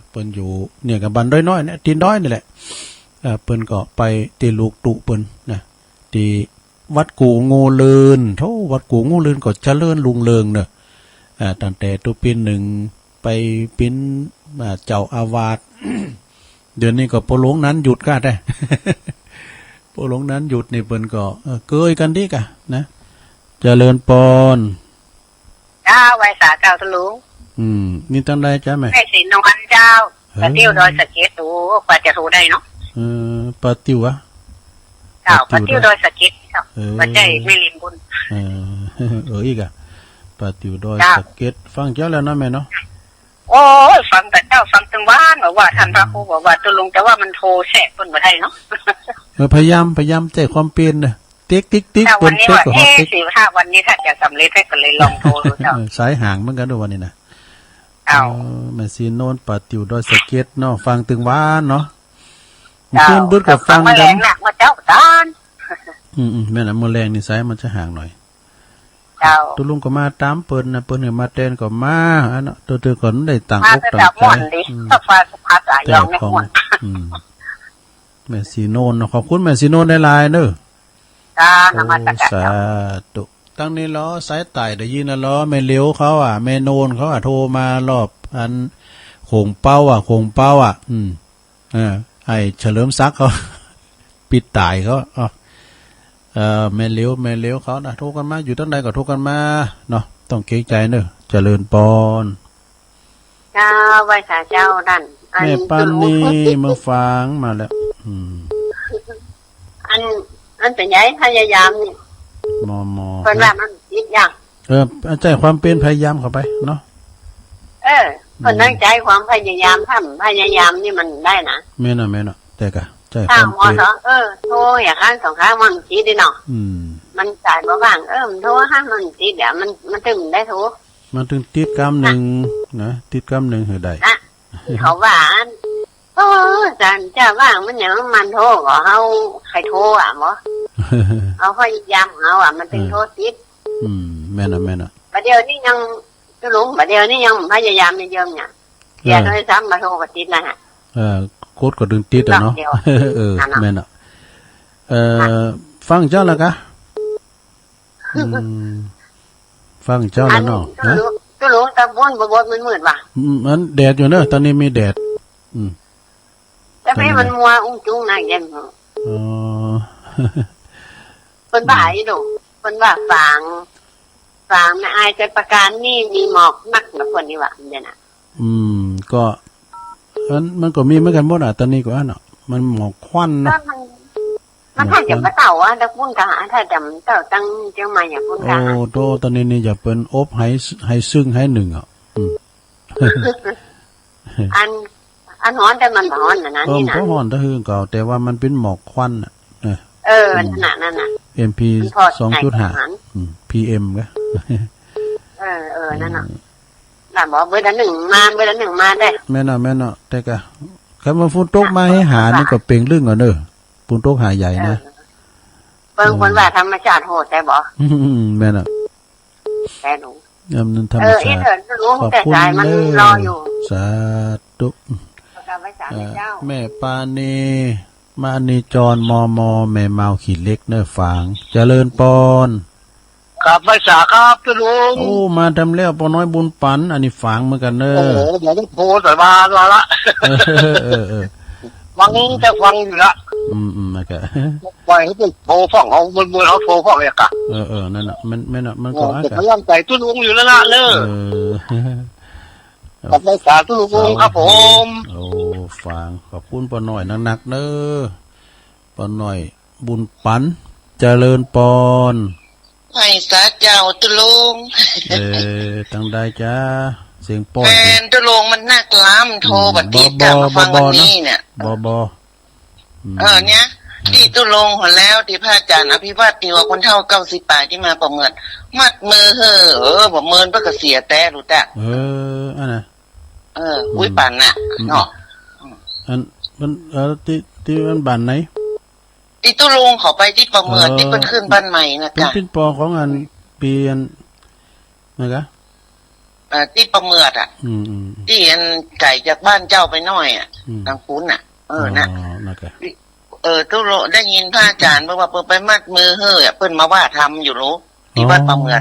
เปิ้นอยู่เนี่ยกับบันน้อยๆเนี่ยตีนน้อยนี่แหละเปิ้นก็ไปตีลูกตุเปิ้นนะตีวัดกูงูเลินโธ่วัดกูงูเลินก็เจริญรุ่งเรืองเนอะตั้งแต่ตุปินหนึ่งไปเป็นเจ้าอาวาส เดือนนี้ก็ปลงนั้นหยุดก็ได้ ปลงนั้นหยุดนี่เปิ้นก็เกยกันดีกะนะเจริญปอนไว้สาเจ้าทะลุงนี่ตั้งได้จ้าไหมแม่สินอนเจ้าปะติ้วดอยสะเก็ดดูกว่าจะรู้ได้เนาะปะติ้วอะเจ้าปะติ้วดอยสะเก็ดเจ้าปะใจไม่ลิมบุญอีกอะปะติ้วดอยสะเก็ดฟังเจ้าแล้วนะแม่เนาะโอ้ยฟังแต่เจ้าฟังตึงว่านว่าท่านพระครูบอกว่าตัวลุงแต่ว่ามันโทรแฉะคนมาได้เนาะพยายามใจความเปลี่ยนเนี่ยติ๊กวันนี้ว่า45วันนี้ถ้าจะสำเร็จก็เลยลองโทรดูเจ้าสายห่างเหมือนกันด้วยวันนี้นะแม่ซีโนนปะติ๋วดอยสะเก็ดเนาะฟังตึงว่านเนาะเพื่อนเบิดกับฟังกันมาเจ้าตานแม่น่ะมื้อแรงนี่สายมันจะห่างหน่อยตุลุงก็มาตามเปิ้นนะเปิ้นก็มาแทนก็มาอันเนาะตัวก่อนได้ต่างอกต่างใจแม่ซีโนนขอบคุณแม่ซีโนนหลายๆเด้อสาธุตั้งนี้ล้อสายไต่ได้ยินนะล้อแม่เลี้ยวเขาแม่โนนเขาโทรมารอบอันโขงเป้าไอ้เฉลิมศักดิ์เขาปิดตายเขาแม่เลี้ยวเขานะโทรกันมาอยู่ตั้งใดก็โทรกันมาเนาะต้องเกรงใจเนอะเจริญปอนเจ้าไว้สาเจ้านั่นแม่ปานนี่มาฟังมาแล้วอันเป็นไงพยายามนี่เพิ่นว่ามันติดอย่างใจความเป็นพยายามเข้าไปเนาะเพิ่นตั้งใจความพยายามทำพยายามนี่มันได้นะแม่น่ะแต่ก็ใจความเป็นโทรอย่างครั้ง2 ครั้งมันติดได้เนาะมันจ่ายบ่ว่างมันโทรหามันติดเดี๋ยวมันถึงได้โทรมันถึงติดกรรมนึงนะติดกรรมนึงเฮ็ดได้เขาว่าจะว่างมันอย่างมันโทรก็เฮาใครโทรบ่เอาพยายามเอามันถึงโทรติดแม่น่ะประเดี๋ยวนี้ยังตุลุงประเดี๋ยวนี้ยังพยายามเยอะๆเนี่ยเดี๋ยวโทรศัพท์มาโทรก็ติดนะฮะโคตรก็ดึงติดเนาะแม่น่ะฟังเจ้าแล้วกะฟังเจ้าแล้วเนาะตุลุงตะบนบ่มืดๆว่ะมันแดดอยู่เนอะตอนนี้มีแดดแต่ไม่มันมัวจุ้งนะเย็นคนบ่ายดูคนว่าฝางนะอายใจประการนี่มีหมอกนักนะคนนี้ว่ะเดี๋ยวนะก็มันก็มีเหมือนกันหมดตอนนี้ก็มันหมอกควันนะมันถ้าจะมาเต่าดักพุ่นกะถ้าจำเต่าตั้งเจ้ามาอย่างพุ่นกะโตตอนนี้นี่อย่าเป็นอบให้ซึ่งให้หนึ่งอัน อันฮ้อนแต่มันร้อนนะมันนี่นะก็ฮ้อนตะฮือเก่าแต่ว่ามันเป็นหมอกควันน่ะนั่นน่ะ MP 2.5 PM ก็นั่นน่ะหลานบอกเบอร์ละหนึ่งมาได้แม่นอะแต่ก็คันว่าฝนตกมาให้หานี่ก็เป่งลึ่งอ่ะเด้อฝนตกหาใหญ่นะเบิ่งคนว่าธรรมชาติโหดแต่บ่แม่นอะแต่หนูมันธรรมชาติขอบคุณมันรออยู่สาธุแม่ปานีมานีจรมแม่เมาขีดเล็กเนื้อฝางเจริญปอนครับไม่สาครับพี่ลุงโอ้มาทำแล้วปอน้อยบุญปันอันนี้ฝางเหมือนกันเนอะโอ้โหเดี๋ยวต้องโทรใส่มาละฟังจะฟังอยู่ละนะครับปล่อยให้เป็นโทรฟังเขาบนเขาโทรฟังเลยกะนั่นน่ะมันก็แต่พยายามใจตุ้ลุงอยู่แล้วนะกับไม่สาตุ้ลุงครับผมโอ้ฟังขอบคุณปอน้อยนักเนอะปอน้อยบุญปันเจริญปอนไม่สาเจ้าตุลุงตั้งได้จ้าเสียงป้อนแฟนตุลุงมันนักล้ำโทรบัดนี้กลับมาฟังวันนี้เนี่ยบเนี่ยที่ตุลุงหนแล้วที่พระอาจารย์อภิวัตที่ว่าคนเฒ่า90 ปีที่มาประเมินมัดมือประเมินเพื่อเสียแต่รู้จักอันน่ะอุ้ยปั่นน่ะเนาะมันที่มันบันไหนที่ตุลุงเขาไปที่ประเมินที่เพิ่นขึ้นบ้านใหม่นะจ๊ะเป็นปอของอันปีอันนะครับที่ประเมินที่อันไก่จากบ้านเจ้าไปหน่อยทางปุ้นนะตุลุงได้ยินพระอาจารย์บอกว่าเพิ่นไปมัดมือเพิ่นมาว่าทำอยู่รู้ที่วัดประเมิน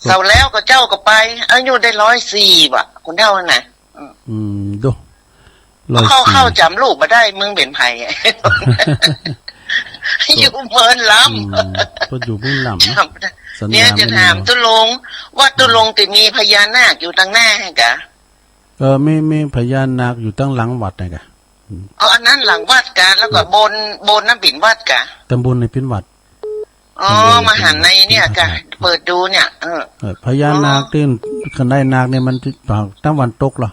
เสาแล้วก็เจ้าก็ไปอายุได้104ว่ะคนเท่าไหร่ดูเข้าจำลูกมาได้มึงเป็นไผ่อยู่เมินล้ำก็อยู่เมินล้ำเนี่ยจะถามตุลงว่าตุลงติมีพญานาคอยู่ตั้งหน้าไงกะไม่พญานาคอยู่ตั้งหลังวัดไงกะอันนั้นหลังวัดกะแล้วก็บนน้ำปิ่นวัดกะตำบลในปิ่นวัดมาหันในเนี่ยกะเปิดดูเนี่ยพญานาคที่ขันได้นาคเนี่ยมันตั้งวันตกเหรอ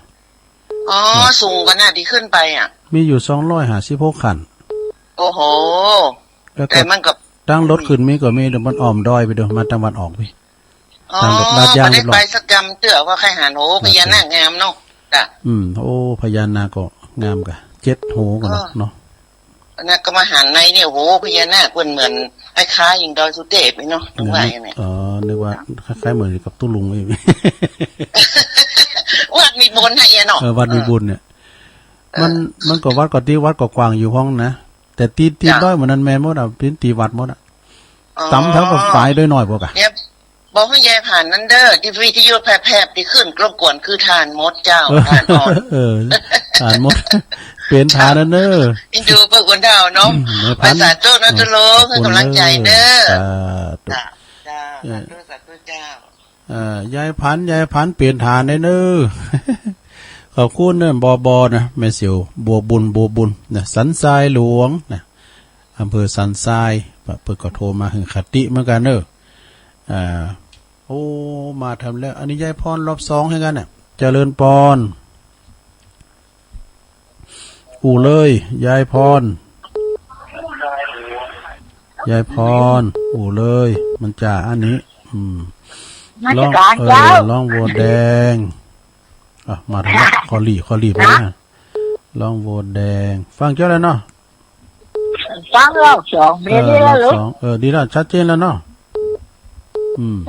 สูงกว่าหน้าที่ขึ้นไปมีอยู่256ขันโอ้โหแต่มันกับตั้งรถขึ้นมีก็มีเดี๋ยวมันอ้อมดอยไปเดี๋ยวมาตั้งวันออกไปตั้งรถลาดยางได้ไปสักกรรมเตื้อว่าใครหันโหพญานาคงามเนาะโอ้พญานาคก็งามกะ7 โหกันเนาะนะก็มาหันในเนี่ยโหพญานาคเหมือนคล้ายๆอย่างดอยสุเทพไปเนาะนึกว่าอย่างเนี้ยนึกว่าคล้ายๆเหมือนกับตุ้ลุงเองวัดมีบุญให้เนาะวัดมีบุญเนี่ยมันก็วัดก็ที่วัดก็กว้างอยู่ห้องนะแต่ตีด้อยเหมือนนั้นแม่หมดเป็นตีวัดหมดตำเท่ากับฝ่ายด้วยหน่อยพวกอะบอกให้ยายผ่านนั้นเด้อที่วิทยุแผบที่ขึ้นกลมกวนคือทานมดเจ้าทานอ่อนทานมดเป็นทานนั่นเด้ออินดูเพื่อคนเฒ่าเนาะภาษาโต้นะตุโลคือกำลังใจเด้อสาธุเจ้ายายพันเปลี่ยนทานได้เด้อขอบคุณเนี่ยบอนะแม่เสียวบัวบุญนะสันทรายหลวงนะอำเภอสันทรายเปิดก็โทรมาถึงคติเหมือนกันเด้อโอ้มาทำแล้วอันนี้ยายพรรอบ2ให้กันเนี่ยเจริญปอนอู่เลยยายพรอู่เลยมันจ่าอันนี้ลองโวแดงมาทำคอลีไปนะลองโวแดงฟังเจ้าแล้วเนาะฟังรอบ2ไม่ได้แล้วลูกดีแล้วชัดเจนแล้วเนาะ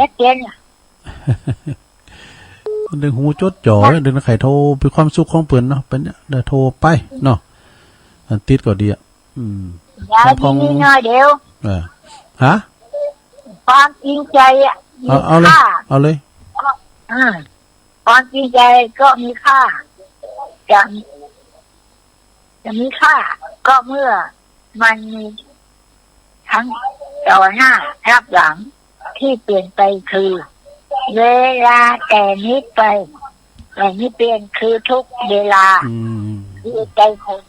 ชัดเจนดึงหูจดจ่อดึงไข่โทรเป็นความสุขของเปื่อนเนาะเป็นเดี๋ยวโทรไปเนาะอันติดก็ดียายดีน้อยเดียวฮะความจริงใจเอาเลยความจริงใจก็มีค่าจะมีค่าก็เมื่อมันมีทั้งต่อหน้ารับหลังที่เปลี่ยนไปคือเวลาแต่นี้ไปแต่นี้เปลี่ยนคือทุกเวลาที่ใจคน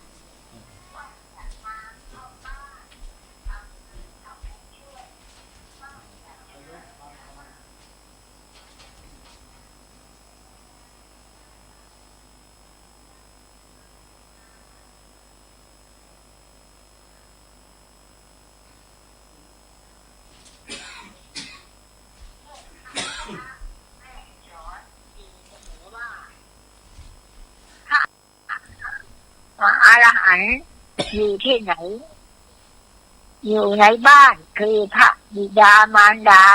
หันต์อยู่ที่ไหนอยู่ในบ้านคือพระบิดามารดา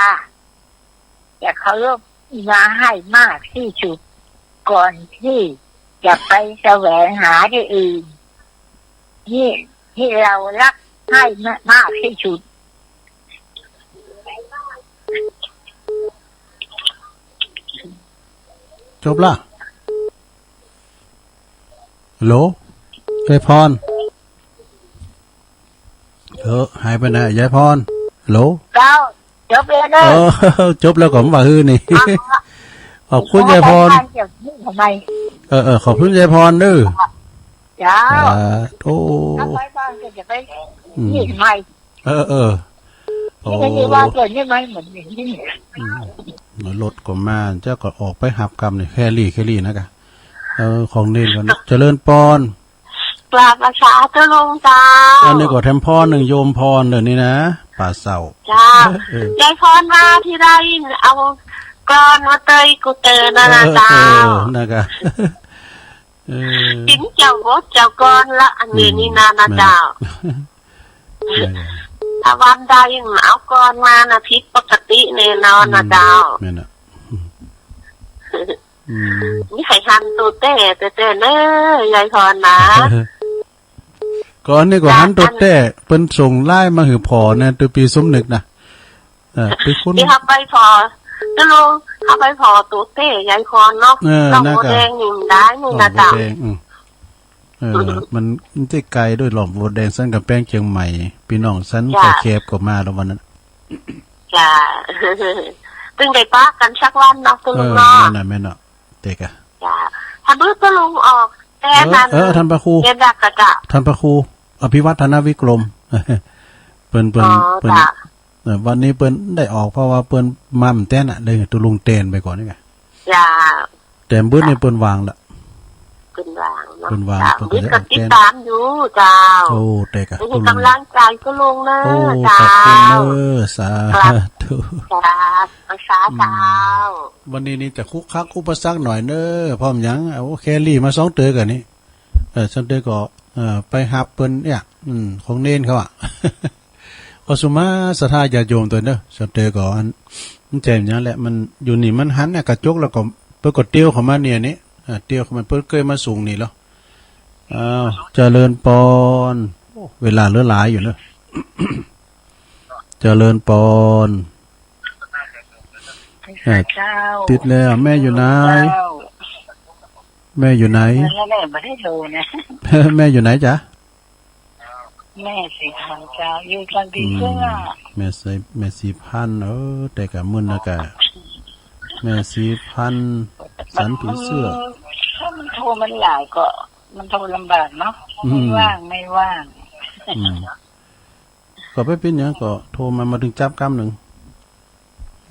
จะเคารพมาให้มากที่สุดก่อนที่จะไปแสวงหาที่อื่นที่เรารักให้มากที่สุดจบละฮัลโหลยายพรหายไปไหนยายพรฮัลโหลเจ้าจบแล้วเด้อจบแล้วก็มาฮื้อนี่ขอบคุณยายพรขอบคุณยายพรเด้อเจ้าโอ้ทำไมบ้านจะไปนี่ทำไมโอ้นี่ว่าเกิดนี่ไหมเหมือนอย่างนี้รถก็มาเจ้าก็ออกไปหับกรรมนี่แครี่นะกะของเด่นกันเจริญปอนกราบอาสาเจ้าลงจ้าอันนี้ก็แถมพรหนึ่งโยมพรเดี๋ยวนี้นะป่าเสาจ้ายายพรมาที่ได้เอากรอนมาเตยกูเตอนานาจ้านะกะจิ้งเจ้าโบเจ้ากรละอันนี้นี่นานาจ้าถ้าวันใดเอากรมานะพิษปกติแน่นอนนะจ้านี่ไข่ทันตัวเต้เน้อยายพรนะก่อนนี่ก็หันตัวเต้เป็นส่งไล่มาหือพอเนี่ยตัวปีสมนึกนะไปคุณที่ทำไปพอจะลงทำไปพอตัวเต้ยายพรเนาะต้องโมแดงนิ่มได้นี่นะจ๊ะมันที่ไกลด้วยหลอมโมแดงสั้นกับแป้งเชียงใหม่พี่น้องสั้นกับเคฟก็มาแล้ววันนั้นจ้าตึงได้ป้ากันสักวันเนาะตึงเนาะแม่เนาะเด็กอะจ้าถ้าบื้อก็ลงออกแต่นั้นท่านพระครูเรียนดักกะจ้ะท่านพระครูอภิวัฒนวิกรมเปิ้นวันนี้เปิ้นได้ออกเพราะว่าเปิ้นมั่มแต้นอ่ะเลยตัวลุงเตนไปก่อนนี่ไงจ้าแต่บื้อนี่เปิ้นวางละเปิ้นวางเปิ้นวางเปิ้นก็ติดตามอยู่จ้าโอ้เด็กอะมีกำลังใจก็ลงนะจ้าสาธุจ้าประสาจ้าวันนี้นี่จะคุกคักอุปสรรคหน่อยเนอะพร้อมยังโอเครี่มา2 เตือกันนี่2 เตือก็ไปหับเปิ้นเนี่ยของเน้นเขาอ่ะอสุมาสถาญาโยมตัวเนอะ2 เตือก็มันแจ่มอย่างแหละมันอยู่นี่มันหันเนี่ยกระจกแล้วก็เปิ้นก็เตี้ยวเข้ามาเนี่ยนี่เตี้ยวเข้ามาเปิ้นเคยมาสูงนี่แล้วเจริญปอนเวลาเหลือหลายอยู่เนอะเจริญปอนติดแล้วแม่อยู่ไหนแม่อยู่ไหนแม่ไม่ได้ดูนะแม่อยู่ไหนจ๊ะแม่สีพันเจ้าอยู่กันปีเสื้อแม่สีพันแต่กะมึนนะกะแม่สีพันสันผีเสื้อถ้ามันโทรมันหลายก็มันโทรลำบากเนาะไม่ว่างก็ไปเป็นอย่างก็โทรมาถึงจับกำหนึ่ง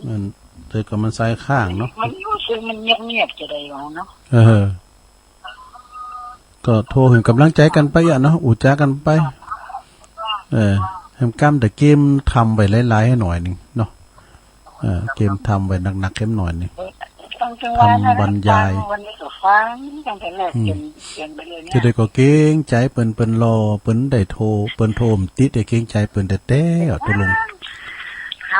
มันเธอก็มันใส่ข้างเนาะมันรู้สึกมันเงียบจะได้เนาะก็โทรเห็นกำลังใจกันไปอ่ะเนาะอุจจากันไปให้กำแต่เกมทำไปหลายๆให้หน่อยนึงเนาะเกมทำไปหนักๆเข้มหน่อยนึงทำบรรยายจะได้ก็เก่งใจเปิ้นรอเปิ้นได้โทรเปิ้นโทรติดได้เก่งใจเปิ้นแต่ตัวลงเอ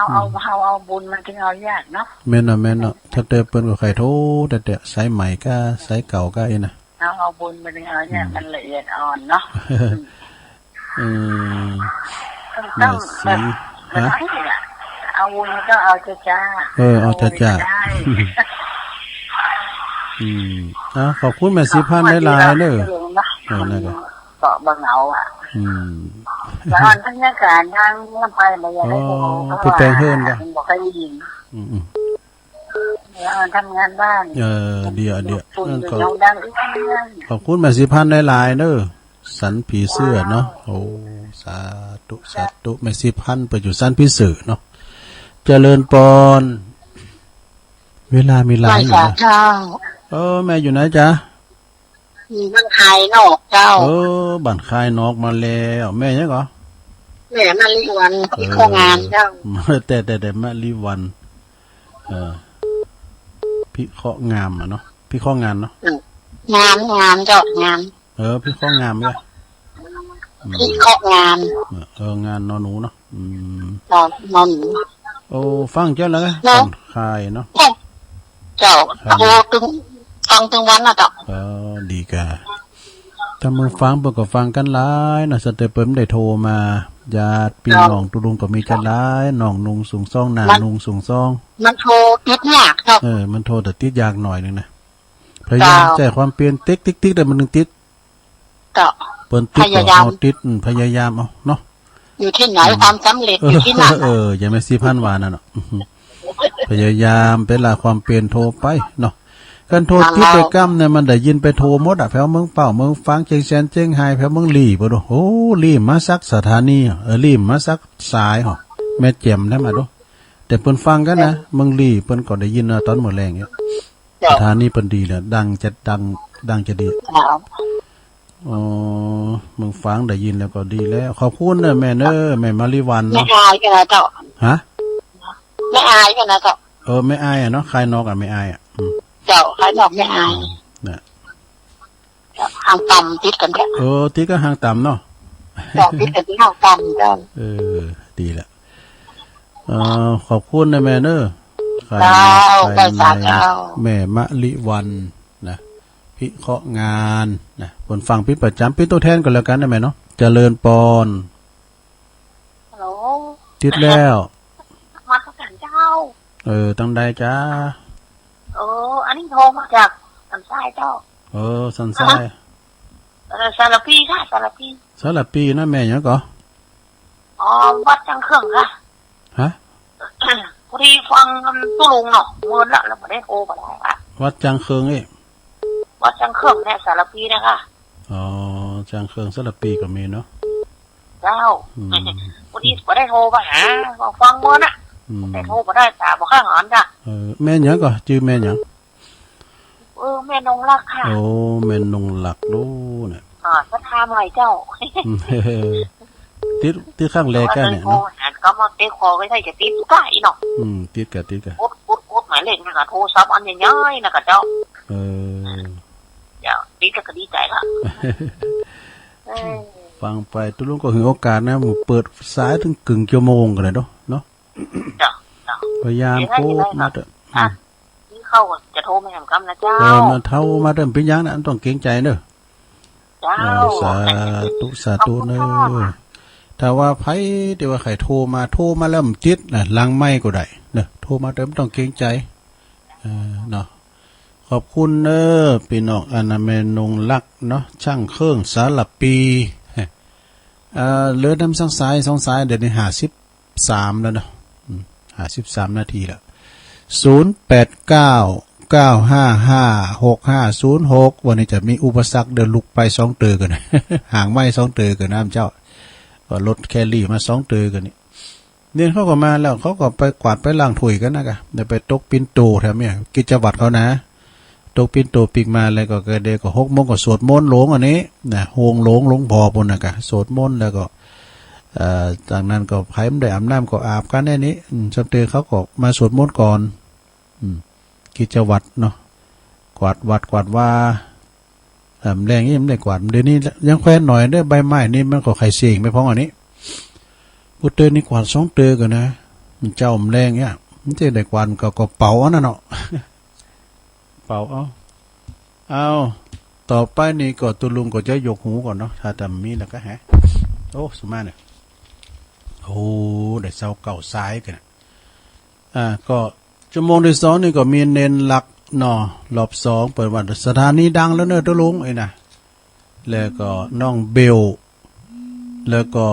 าบุญมาถึงเอายากเนาะแม่นเนาะถ้าเตเปิ้นก็ใครโทรแต่สายใหม่ก็สายเก่าก็ไอ้น่ะเอาบุญมาถึงเอายากมันละเอียดอ่อนเนาะต้องฮะเอาบุญก็เอาจ้าเอาจ้าขอบคุณแม่สีพันหลายๆเด้อนั่นก็เกาะบังเอาแล้วทั้งยาการทางลำไส้มาอย่างไรก็แปลงเฮิรนกันบอกให้ยิงแล้วทำงานบ้านเดี๋ยวขอบคุณแม่สีพันหลายๆเด้อสันผีเสื้อเนาะโอ้สาธุแม่สีพันไปอยู่สันผีเสื้อเนาะเจริญปอนเวลามีหลายอยู่นะแม่อยู่ไหนจ๊ะบ้านคายนอกเจ้าบ้านคายนอกมาแล้วแม่ยังเหรอแม่มาลีวันพี่ข้องานเจ้าแต่มาลีวันพี่ข้องามอ่ะเนาะพี่ข้องานเนาะงามเจ้างามพี่ข้องามเลย พี่เคาะงาน งานนอนหนูเนาะนอน โอ้ฟังเจ้าแล้วกันคายเนาะเจ้าโทรตึงฟังตึงวันน่ะเจ้าดีกะถ้ามึงฟังเปิ่นก็ฟังกันหลายนะสเตเปิ้นได้โทรมาญาติพี่น้องตุลุงก็มีกันหลายน้องนุงสูงซ่องหน้านุงสูงซ่องมันโทรติดยากเจ้ามันโทรแต่ติดยากหน่อยนึงนะพยายามแก้ความเปลี่ยนติ๊กๆแต่มันนึงติดเจ้าเปิ้นติดก็เอาติดพยายามเอาเนาะอยู่ที่ไหนความสำเร็จอยู่ที่นั่นอย่าไม่4,000 วาน่ะเนาะพยายามเป็นละความเปลี่ยนโทรไปเนาะการโทรติดไปกำเนี่ยมันได้ยินไปโทรหมดอ่ะแถวเมืองเป้าเมืองฟังเชียงแสนเชียงไฮ้แถวเมืองหลี่บ่ดูโอ้หลี่มาสักสถานีหลี่มาสักสายหรอแม่เจียมได้มาดูแต่เพิ่นฟังกันนะเมืองหลี่เพิ่นก็ได้ยินตอนมื้อแลงเนี่ยสถานีเพิ่นดีแหละดังจะดีมึงฟังได้ยินแล้วก็ดีแล้วขอบคุณนะแม่เน้อแม่มาริวันเนาะไม่อายกันนะเจ้าฮะไม่อายกันนะเจ้าไม่อายเนาะใครนอกไม่อายเจ้าใครนอกไม่อายน่ะห่างต่ำติดกันแท้ติดก็ห่างต่ำเนาะเจ้าติดกันที่ห่างต่ำเจ้าดีละขอบคุณนะแม่เน้อเจ้าได้สาเจ้าแม่มะลิวันนะพิเคราะห์งานนะคนฟังพี่ประจำพี่ตัวแทนกันแล้วกันได้ไหมเนาะเจริญปอนฮัลโหลติดแล้วมาสันเจ้าตั้งใดจ้าอันนี้โทรมาจากสันทรายเจ้าสันทรายสารพีค่ะสารพีนะแม่ยังก็วัดจังเครื่องค่ะฮะพอดีฟังตุลุงเนาะเมื่อละแล้วไม่ได้โทรมาได้ค่ะวัดจังเครื่องวัดจังเครื่องเนี่ยสารพีนะคะจังเครื่องสารปีก็มีเนาะเจ้าพอดีไม่ได้โทรมาหาฟังเมื่อน่ะแต่โทรมาได้แต่บอกข้างหอนจ้ะแม่ยังก็ชื่อแม่ยังแม่นงรักค่ะแม่นงหลักดูเนี่ยจะทำอะไรเจ้าติดข้างแรกกันเนี่ยเนาะก็มาเตะคอไว้ได้จะติดใกล้เนาะติดกันกดหมายเลขนะโทรศัพท์อันใหญ่ๆนะกับเจ้าเจ้าดีก็ดีใจละฟังไปตุลุงก็ถือโอกาสนะเปิดสายถึงกึ่งชั่วโมงกันเลยเนาะพยายามโคตรมาเถอะนี่เข้าจะโทรมาแหมกำนะเจ้ามาเท่ามาเดิมเป็นยังนะต้องเกรงใจเนอะสาธุเนอะถ้าว่าไพ่เดี๋ยวว่าใครโทรมาแล้วมันติดนะลังไม่ก็ได้เนอะโทรมาเดิมต้องเกรงใจเนาะขอบคุณเนอะพี่น้องอนาเมนงลักเนาะช่างเครื่องสารปีเหลือน้ำสองสายเดี๋ยวนี้53แล้วเนาะ53 นาทีแล้ว0899555656วันนี้จะมีอุปสรรคเดินลุกไป2 เตอกันห่างไม่2 เตอกันน้ำเจ้าก็รถแคลรี่มา2 เตอกันนี่เนี่ยเขาก็มาแล้วเขาก็ไปกวาดไปล้างถ้วยกันนะกะเดี๋ยวไปตกปินโตแถวเนี่ยกิจวัตรเขานะตกปินโตปีกมาอะไรก็เด็กก็6 โมงก็สวดมนต์หลงอันนี้นะโฮงหลงพอปุ่นนะกะสวดมนต์แล้วก็จากนั้นก็ไผ่ได้อาบน้ำก็อาบกันแน่นี้จำเตอเขาก็มาสวดมนต์ก่อนกิจวัตรเนาะกวาดวัดกวาดว่าแรงนี่มันได้กวาดเดี๋ยวนี้ยังแคว้นหน่อยได้ใบไม้นี่มันก็ไข่เสียงไม่พ้องอันนี้พุทเตอร์นี่กวาด2 เตอกันนะเจ้าแรงเนี่ยมันจะได้กวาดก็เป่านั่นเนาะเป่าเอาต่อไปนี่ก็ตุลุงก็จะยกหูก่อนเนาะถ้าทำมีแล้วก็โอ้สมาเนี่ยได้เศร้าเก่าซ้ายกันก็ชั่วโมงที่2นี่ก็มีเน้นหลักเนาะรอบ2เปิดวันสถานีดังแล้วเนอะตุลุงนะแล้วก็น้องเบลแล้วก็